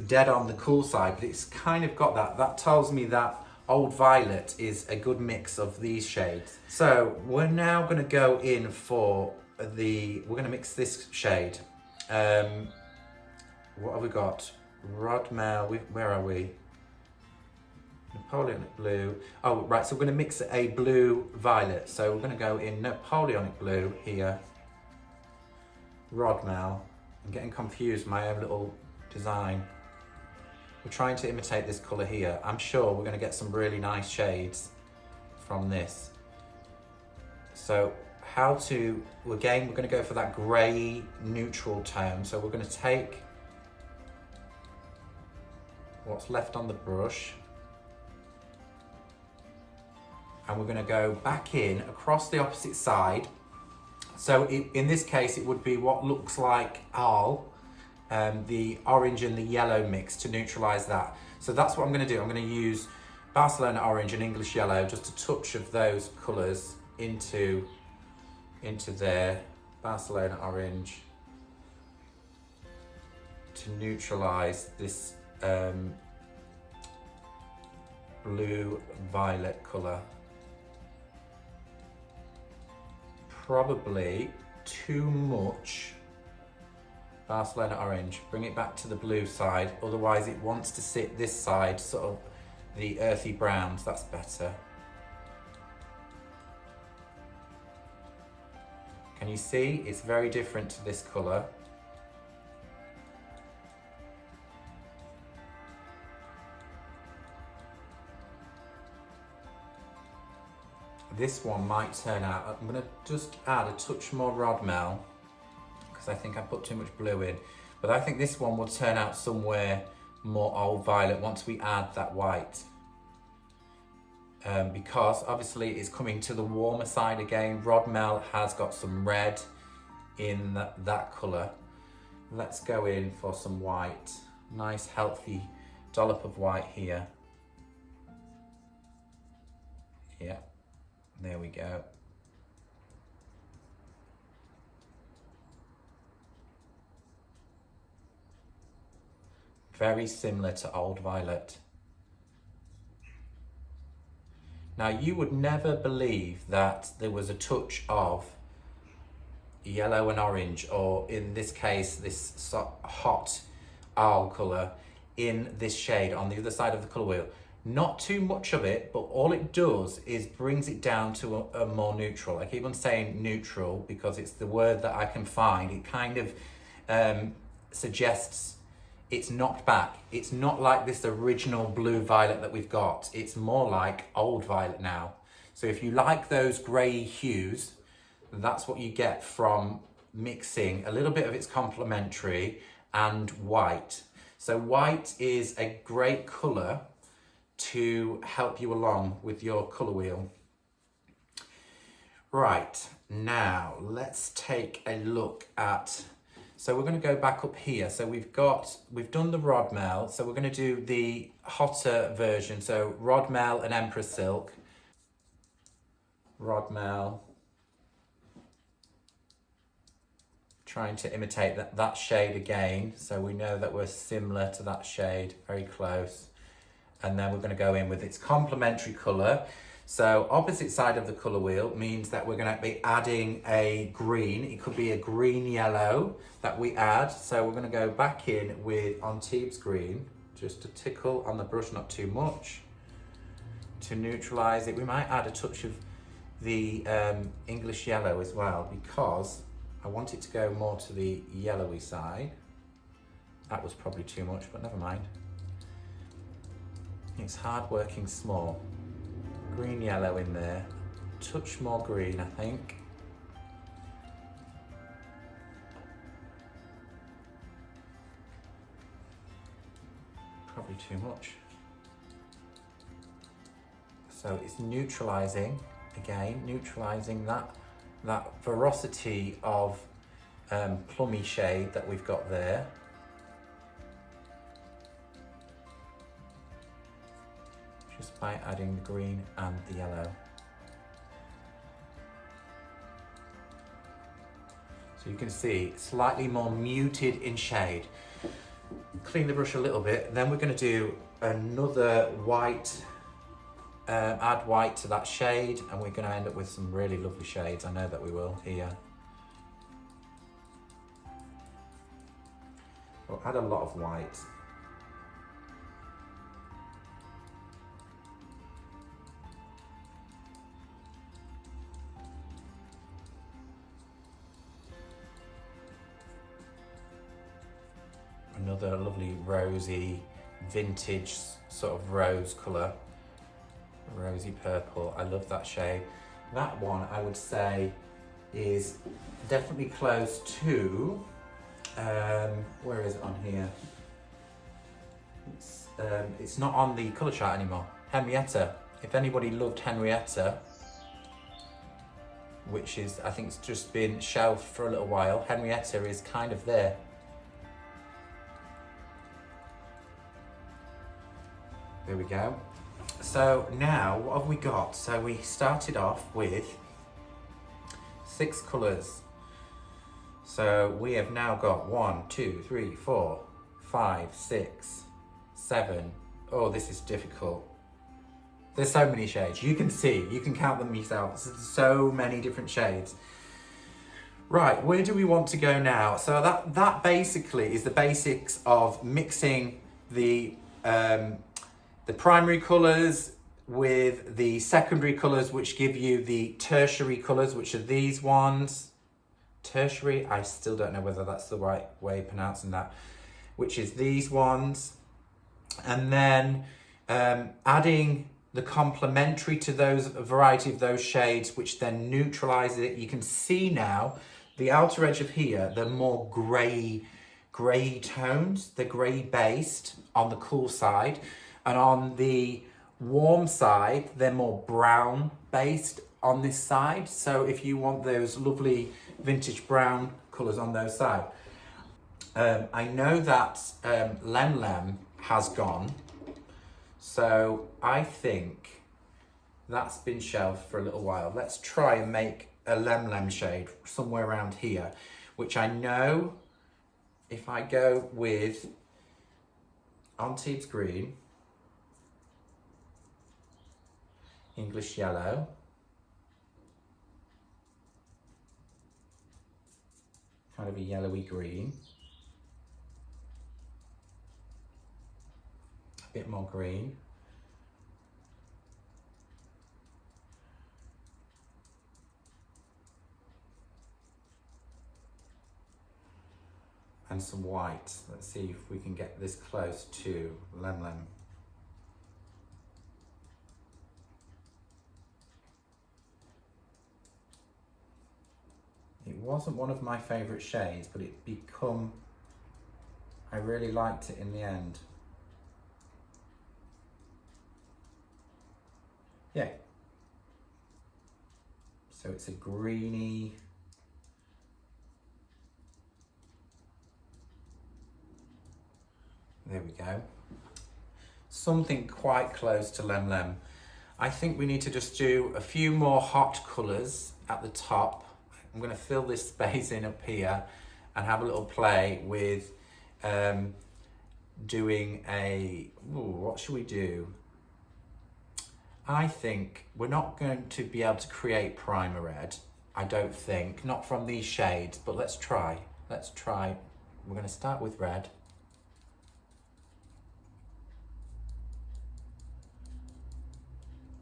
dead on the cool side, but it's kind of got that. That tells me that Old Violet is a good mix of these shades. So we're now going to go in for we're going to mix this shade. What have we got? Rodmel, where are we? Napoleonic blue. Oh, right, so we're going to mix a blue violet. So we're going to go in Napoleonic blue here. Rodmel. I'm getting confused with my own little design. We're trying to imitate this colour here. I'm sure we're going to get some really nice shades from this. So again, we're going to go for that grey neutral tone. So we're going to take what's left on the brush and we're going to go back in across the opposite side So in this case, it would be what looks like Arl, the orange and the yellow mix to neutralise that. So that's what I'm going to do. I'm going to use Barcelona orange and English yellow, just a touch of those colours into there. Barcelona orange to neutralise this blue violet colour. Probably too much Barcelona orange. Bring it back to the blue side, otherwise it wants to sit this side, sort of the earthy browns. That's better. Can you see? It's very different to this colour. This one might turn out, I'm going to just add a touch more Rodmel because I think I put too much blue in, but I think this one will turn out somewhere more old violet once we add that white. Because obviously it's coming to the warmer side again. Rodmel has got some red in that colour. Let's go in for some white. Nice healthy dollop of white here. Yeah. There we go. Very similar to Old Violet. Now you would never believe that there was a touch of yellow and orange, or in this case, this hot Arl colour in this shade on the other side of the colour wheel. Not too much of it, but all it does is brings it down to a more neutral. I keep on saying neutral because it's the word that I can find. It kind of suggests it's knocked back. It's not like this original blue violet that we've got. It's more like Old Violet now. So if you like those grey hues, that's what you get from mixing a little bit of its complementary and white. So white is a great colour to help you along with your colour wheel. Right, now let's take a look at, so we're going to go back up here. So we've done the Rodmel, so we're going to do the hotter version. So Rodmel and Empress Silk. Rodmel. Trying to imitate that shade again, so we know that we're similar to that shade, very close. And then we're going to go in with its complementary colour. So opposite side of the colour wheel means that we're going to be adding a green. It could be a green yellow that we add. So we're going to go back in with Antibes green, just to tickle on the brush, not too much, to neutralise it. We might add a touch of the English yellow as well, because I want it to go more to the yellowy side. That was probably too much, but never mind. It's hard working small. Green yellow in there. Touch more green, I think. Probably too much. So it's neutralising, again, neutralising that ferocity of plummy shade that we've got there. Just by adding the green and the yellow. So you can see slightly more muted in shade. Clean the brush a little bit, then we're going to do another white, add white to that shade, and we're going to end up with some really lovely shades. I know that we will here. We'll add a lot of white. Another lovely rosy, vintage sort of rose colour. Rosy purple, I love that shade. That one I would say is definitely close to, where is it on here? It's not on the colour chart anymore. Henrietta. If anybody loved Henrietta, which is, I think it's just been shelved for a little while. Henrietta is kind of there. There we go. So now, what have we got? So we started off with 6 colours. So we have now got 1, 2, 3, 4, 5, 6, 7. Oh, this is difficult. There's so many shades. You can see, you can count them yourself. There's so many different shades. Right, where do we want to go now? So that basically is the basics of mixing the primary colours with the secondary colours, which give you the tertiary colours, which are these ones. Tertiary, I still don't know whether that's the right way of pronouncing that, which is these ones. And then adding the complementary to those, a variety of those shades, which then neutralises it. You can see now the outer edge of here, they're more grey tones. They're grey based on the cool side. And on the warm side, they're more brown based on this side. So if you want those lovely vintage brown colours on those sides. I know that Lem Lem has gone. So I think that's been shelved for a little while. Let's try and make a Lem Lem shade somewhere around here, which I know if I go with Antibes Green, English Yellow, kind of a yellowy green, a bit more green, and some white. Let's see if we can get this close to Lem Lem. It wasn't one of my favourite shades, but I really liked it in the end. Yeah. So it's a greeny, there we go. Something quite close to Lem Lem. I think we need to just do a few more hot colours at the top. I'm going to fill this space in up here and have a little play with doing what should we do? I think we're not going to be able to create primer red, I don't think, not from these shades, but let's try. We're going to start with red.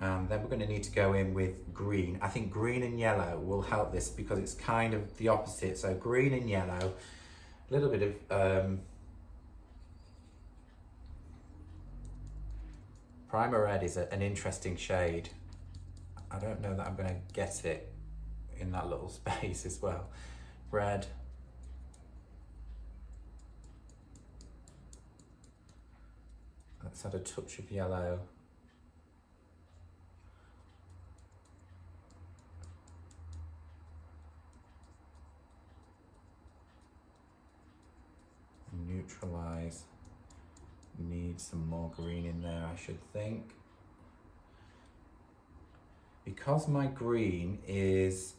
And then we're going to need to go in with green. I think green and yellow will help this because it's kind of the opposite. So green and yellow, a little bit of primer red is an interesting shade. I don't know that I'm going to get it in that little space as well. Red. Let's add a touch of yellow. Neutralize. Need some more green in there, I should think. Because my green is,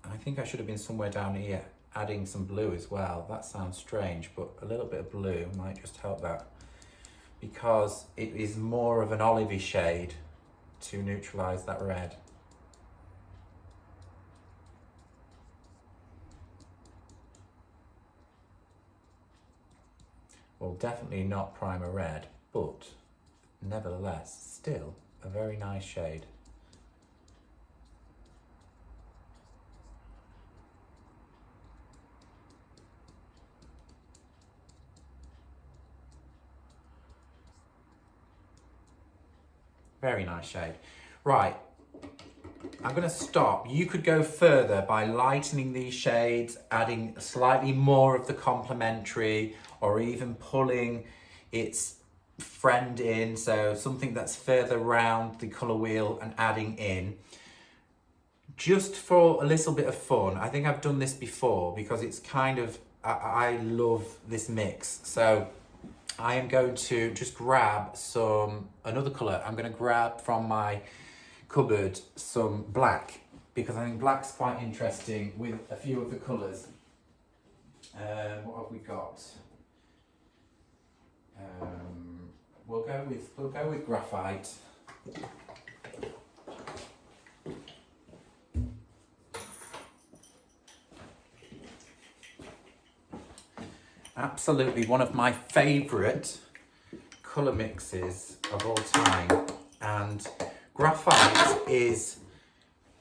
I think I should have been somewhere down here adding some blue as well. That sounds strange, but a little bit of blue might just help that, because it is more of an olivey shade to neutralize that red. Well, definitely not primer red, but nevertheless, still a very nice shade. Very nice shade. Right, I'm going to stop. You could go further by lightening these shades, adding slightly more of the complementary, or even pulling its friend in, so something that's further round the colour wheel and adding in. just for a little bit of fun, I think I've done this before because it's kind of, I love this mix. So I am going to just grab another colour. I'm going to grab from my cupboard some black because I think black's quite interesting with a few of the colours. What have we got? We'll go with graphite. Absolutely one of my favourite colour mixes of all time, and graphite is,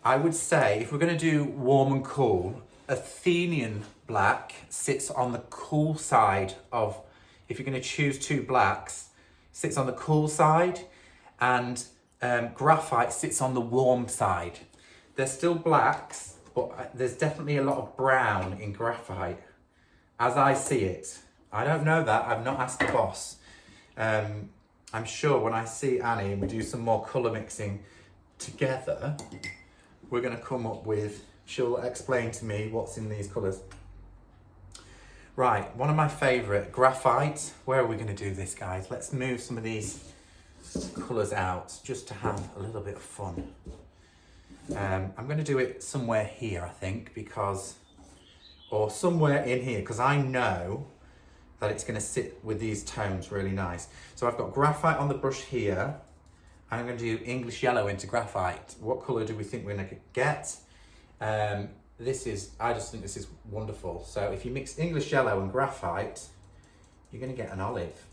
I would say, if we're going to do warm and cool, Athenian black sits on the cool side of, if you're going to choose two blacks, sits on the cool side, and graphite sits on the warm side. They're still blacks, but there's definitely a lot of brown in graphite, as I see it. I don't know that, I've not asked the boss. I'm sure when I see Annie and we do some more colour mixing together, we're going to come up with, she'll explain to me what's in these colours. Right, one of my favourite, graphite. Where are we going to do this, guys? Let's move some of these colours out just to have a little bit of fun. I'm going to do it somewhere here, I think, because, or somewhere in here, because I know that it's going to sit with these tones really nice. So I've got graphite on the brush here. I'm going to do English yellow into graphite. What colour do we think we're going to get? I just think this is wonderful. So if you mix English yellow and graphite, you're going to get an olive.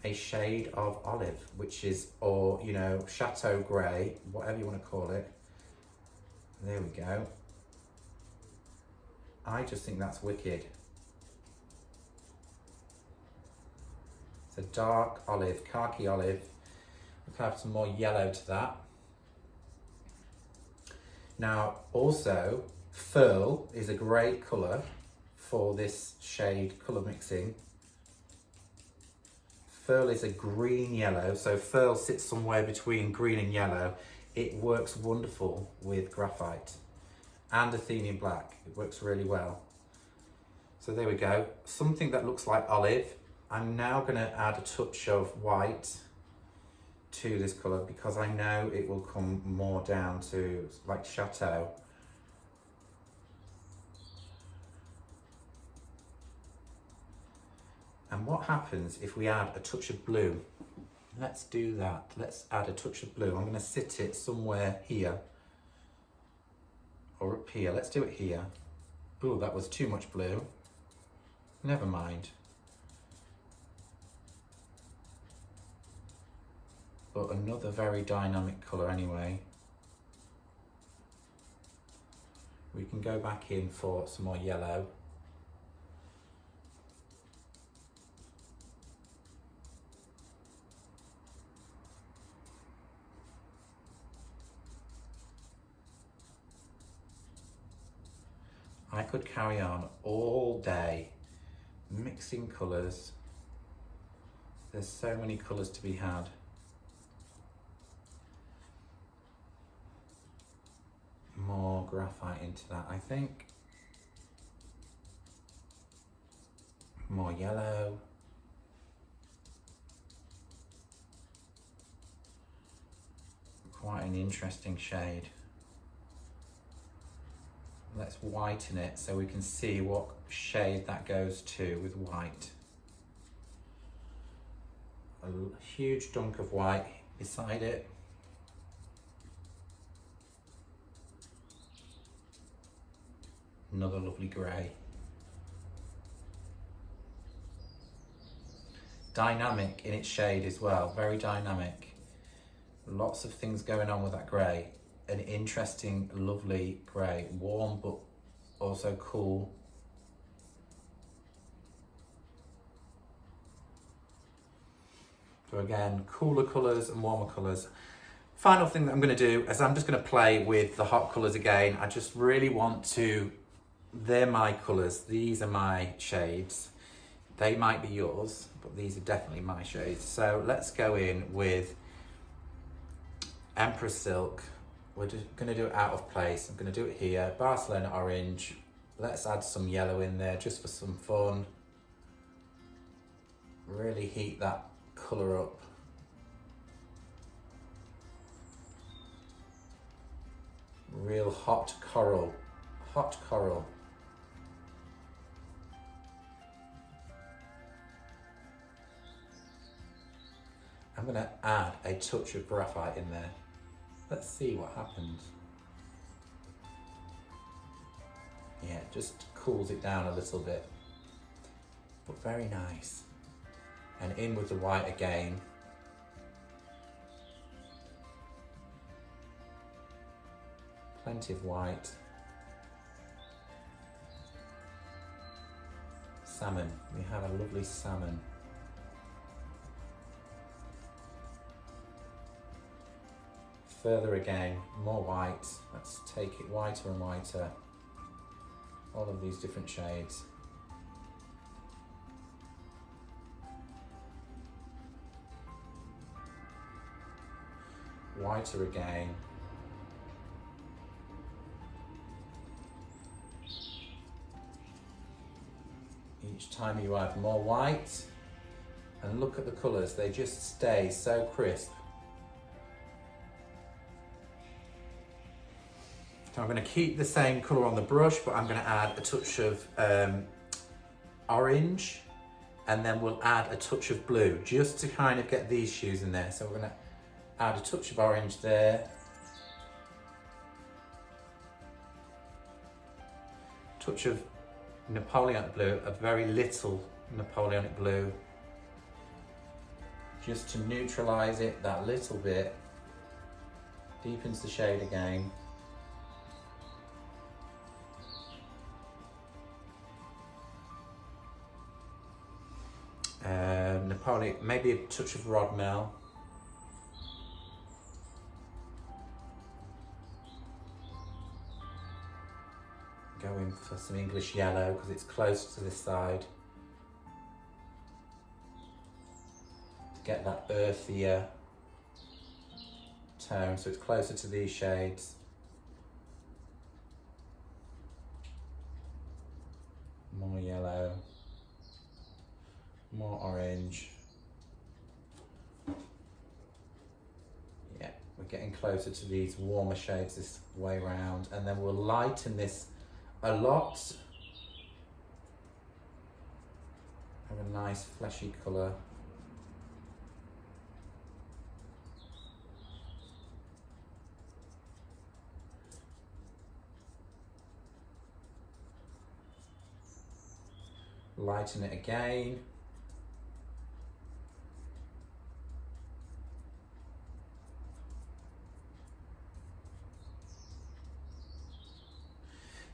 A shade of olive, which is, or, you know, chateau grey, whatever you want to call it. There we go. I just think that's wicked. It's a dark olive, khaki olive. We can have some more yellow to that. Now, also, furl is a great colour for this shade colour mixing. Furl is a green yellow, so furl sits somewhere between green and yellow. It works wonderful with graphite and Athenian black. It works really well. So there we go. Something that looks like olive. I'm now going to add a touch of white to this colour because I know it will come more down to like chateau. And what happens if we add a touch of blue? Let's do that. Let's add a touch of blue. I'm going to sit it somewhere here or up here. Let's do it here. Oh, that was too much blue. Never mind. But another very dynamic colour anyway. We can go back in for some more yellow. I could carry on all day mixing colours. There's so many colours to be had. More graphite into that, I think. More yellow. Quite an interesting shade. Let's whiten it so we can see what shade that goes to with white. A huge dunk of white beside it. Another lovely grey. Dynamic in its shade as well, very dynamic. Lots of things going on with that grey. An interesting, lovely grey, warm but also cool. So again, cooler colours and warmer colours. Final thing that I'm going to do is I'm just going to play with the hot colours again. I just really want to, they're my colours, these are my shades. They might be yours, but these are definitely my shades. So let's go in with Empress Silk. we're just going to do it out of place. I'm going to do it here, Barcelona orange. Let's add some yellow in there just for some fun. Really heat that colour up. Real hot coral, hot coral. I'm going to add a touch of graphite in there. Let's see what happens. Yeah, it just cools it down a little bit, but very nice. And in with the white again. Plenty of white. Salmon, we have a lovely salmon. Further again, more white. Let's take it whiter and whiter. All of these different shades. Whiter again. Each time you add more white, and look at the colours, they just stay so crisp. So I'm going to keep the same colour on the brush, but I'm going to add a touch of orange, and then we'll add a touch of blue, just to kind of get these hues in there. So we're going to add a touch of orange there. Touch of Napoleonic blue, a very little Napoleonic blue, just to neutralise it that little bit. Deepens the shade again. Napoleonic, maybe a touch of Rodmel. Going for some English yellow because it's close to this side. To get that earthier tone, so it's closer to these shades. More yellow. More orange. Yeah, we're getting closer to these warmer shades this way round, and then we'll lighten this a lot. Have a nice fleshy colour. Lighten it again.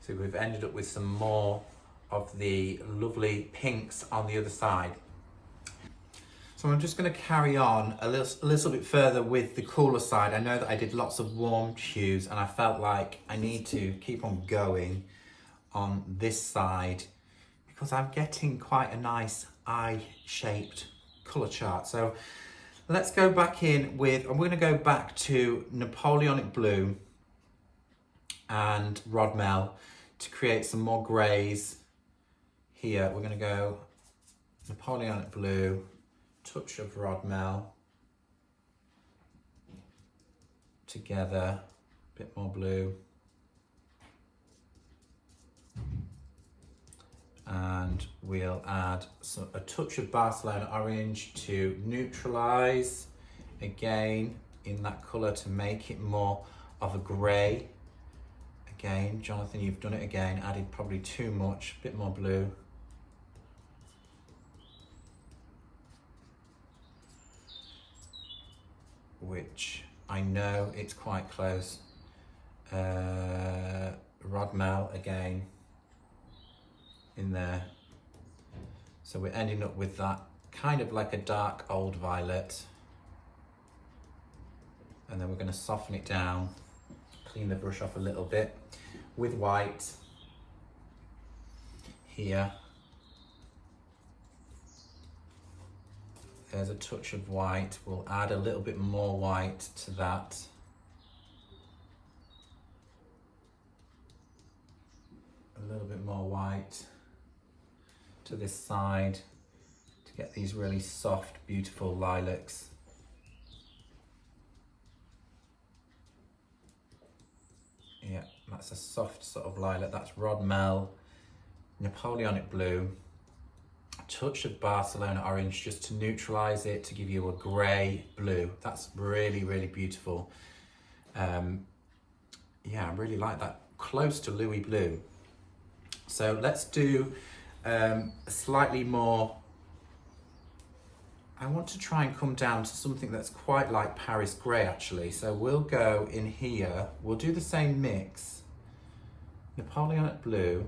So we've ended up with some more of the lovely pinks on the other side. So I'm just going to carry on a little bit further with the cooler side. I know that I did lots of warm hues, and I felt like I need to keep on going on this side because I'm getting quite a nice eye-shaped colour chart. So let's go back in with, I'm going to go back to Napoleonic blue and Rodmel to create some more greys. Here we're going to go Napoleonic blue, touch of Rodmel, together, a bit more blue, and we'll add a touch of Barcelona orange to neutralise again in that colour to make it more of a grey. Again, Jonathan, you've done it again, added probably too much, a bit more blue. Which I know it's quite close. Rodmel again in there. So we're ending up with that kind of like a dark old violet. And then we're going to soften it down, clean the brush off a little bit with white here. There's a touch of white. We'll add a little bit more white to that. a little bit more white to this side to get these really soft, beautiful lilacs. Yeah, that's a soft sort of lilac. That's Rodmel, Napoleonic blue, a touch of Barcelona orange just to neutralize it, to give you a grey blue. That's really, really beautiful. Yeah, I really like that. Close to Louis blue. So let's do a slightly more, I want to try and come down to something that's quite like Paris grey actually. So we'll go in here, we'll do the same mix, Napoleonic blue,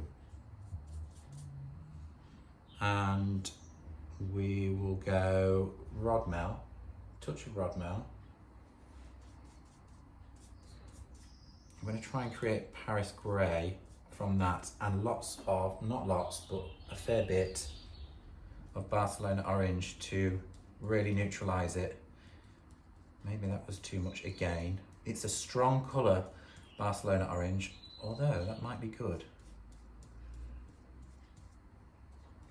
and we will go Rodmel, touch of Rodmel. I'm going to try and create Paris grey from that, and lots of, not lots, but a fair bit of Barcelona orange to really neutralize it. Maybe that was too much again. It's a strong colour, Barcelona orange, although that might be good.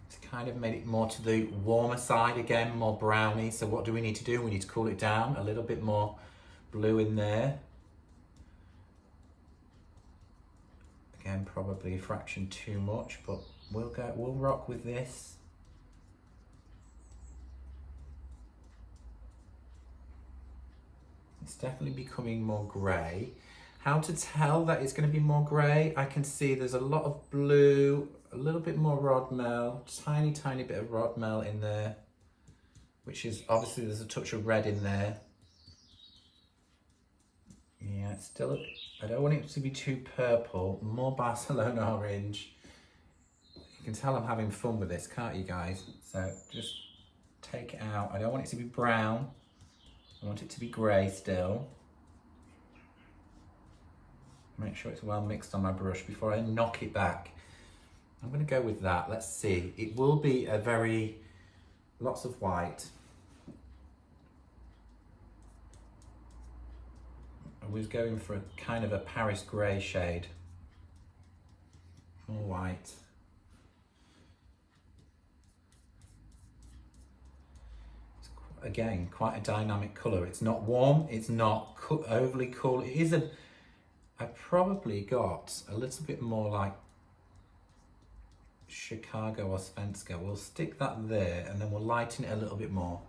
It's kind of made it more to the warmer side again, more browny. So what do we need to do? We need to cool it down, a little bit more blue in there. Again, probably a fraction too much, but we'll rock with this. It's definitely becoming more grey. How to tell that it's going to be more grey? I can see there's a lot of blue, a little bit more Rodmel, tiny bit of Rodmel in there, which is obviously there's a touch of red in there. Yeah, it's still, I don't want it to be too purple, more Barcelona orange. You can tell I'm having fun with this, can't you guys? So just take it out. I don't want it to be brown. I want it to be grey still. Make sure it's well mixed on my brush before I knock it back. I'm going to go with that. Let's see. It will be a very, lots of white. I was going for a kind of a Paris grey shade. More white. Again, quite a dynamic colour. It's not warm, it's not overly cool. It is a, I probably got a little bit more like Chicago or Svenska. We'll stick that there and then we'll lighten it a little bit more.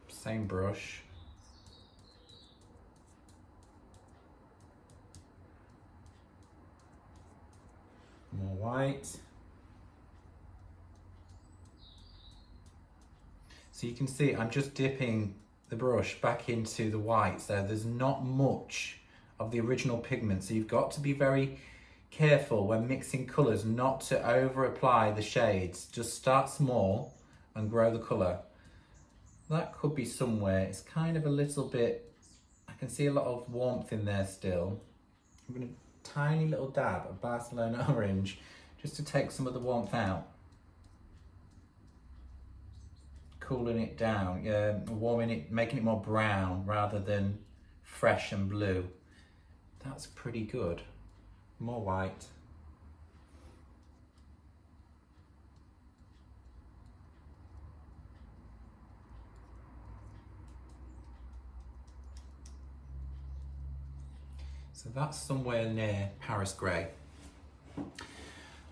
Same brush. More white. So you can see I'm just dipping the brush back into the white, so there's not much of the original pigment, so you've got to be very careful when mixing colours not to over apply the shades. Just start small and grow the colour. That could be somewhere, it's kind of a little bit, I can see a lot of warmth in there still. I'm going to tiny little dab of Barcelona orange just to take some of the warmth out. Cooling it down, warming it, making it more brown rather than fresh and blue. That's pretty good. More white. So that's somewhere near Paris grey.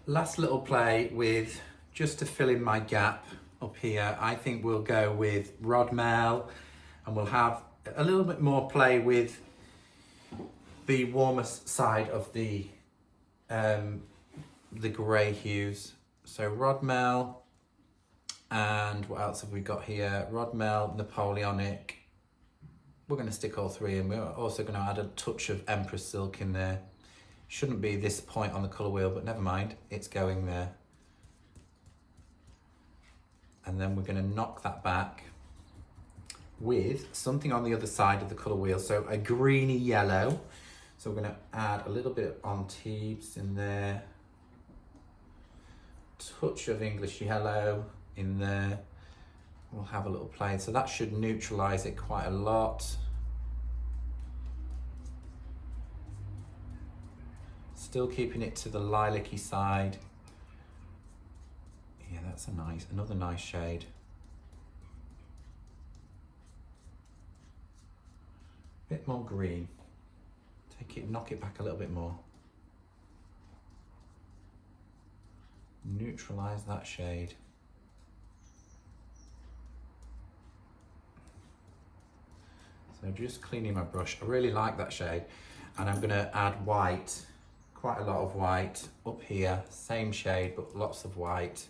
Last little play with, just to fill in my gap up here, I think we'll go with Rodmel, and we'll have a little bit more play with the warmest side of the grey hues. So Rodmel, and what else have we got here? Rodmel, Napoleonic. We're going to stick all three in. We're also going to add a touch of Empress Silk in there. Shouldn't be this point on the colour wheel, but never mind, it's going there. And then we're going to knock that back with something on the other side of the colour wheel. So a greeny yellow. So we're going to add a little bit of Antibes in there. Touch of English yellow in there. We'll have a little play. So that should neutralise it quite a lot. Still keeping it to the lilac-y side. Yeah, that's another nice shade. Bit more green. Knock it back a little bit more. Neutralize that shade. So just cleaning my brush. I really like that shade. And I'm gonna add white, quite a lot of white up here. Same shade, but lots of white.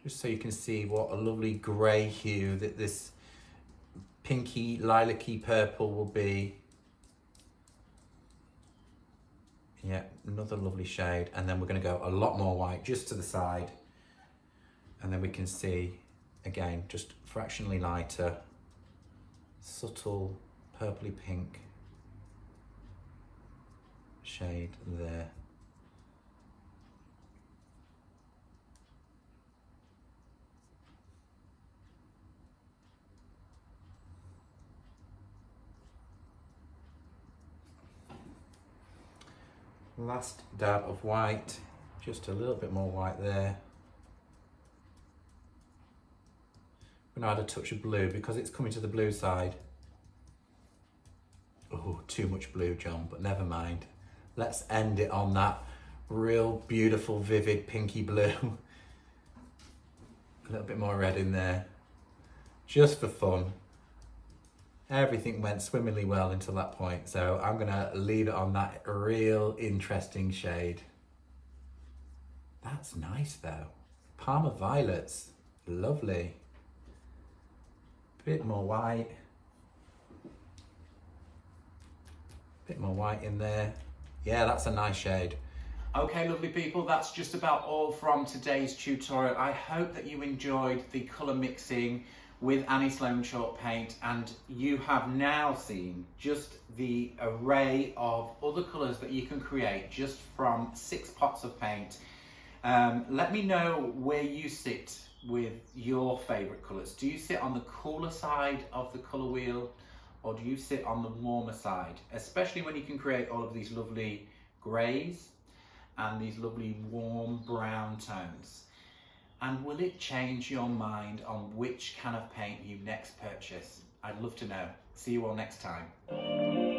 Just so you can see what a lovely gray hue that this pinky lilac-y purple will be. Yeah, another lovely shade. And then we're gonna go a lot more white just to the side. And then we can see, again, just fractionally lighter, subtle purpley pink shade there. Last dab of white, just a little bit more white there. I'm gonna add a touch of blue because it's coming to the blue side. Oh, too much blue, John, but never mind. Let's end it on that real beautiful, vivid pinky blue. A little bit more red in there, just for fun. Everything went swimmingly well until that point, so I'm gonna leave it on that real interesting shade. That's nice though. Parma violets, lovely. Bit more white. Bit more white in there. Yeah, that's a nice shade. Okay, lovely people, that's just about all from today's tutorial. I hope that you enjoyed the colour mixing with Annie Sloan chalk paint, and you have now seen just the array of other colours that you can create just from 6 pots of paint. Let me know where you sit with your favourite colours. Do you sit on the cooler side of the colour wheel, or do you sit on the warmer side? Especially when you can create all of these lovely greys and these lovely warm brown tones. And will it change your mind on which can of paint you next purchase? I'd love to know. See you all next time.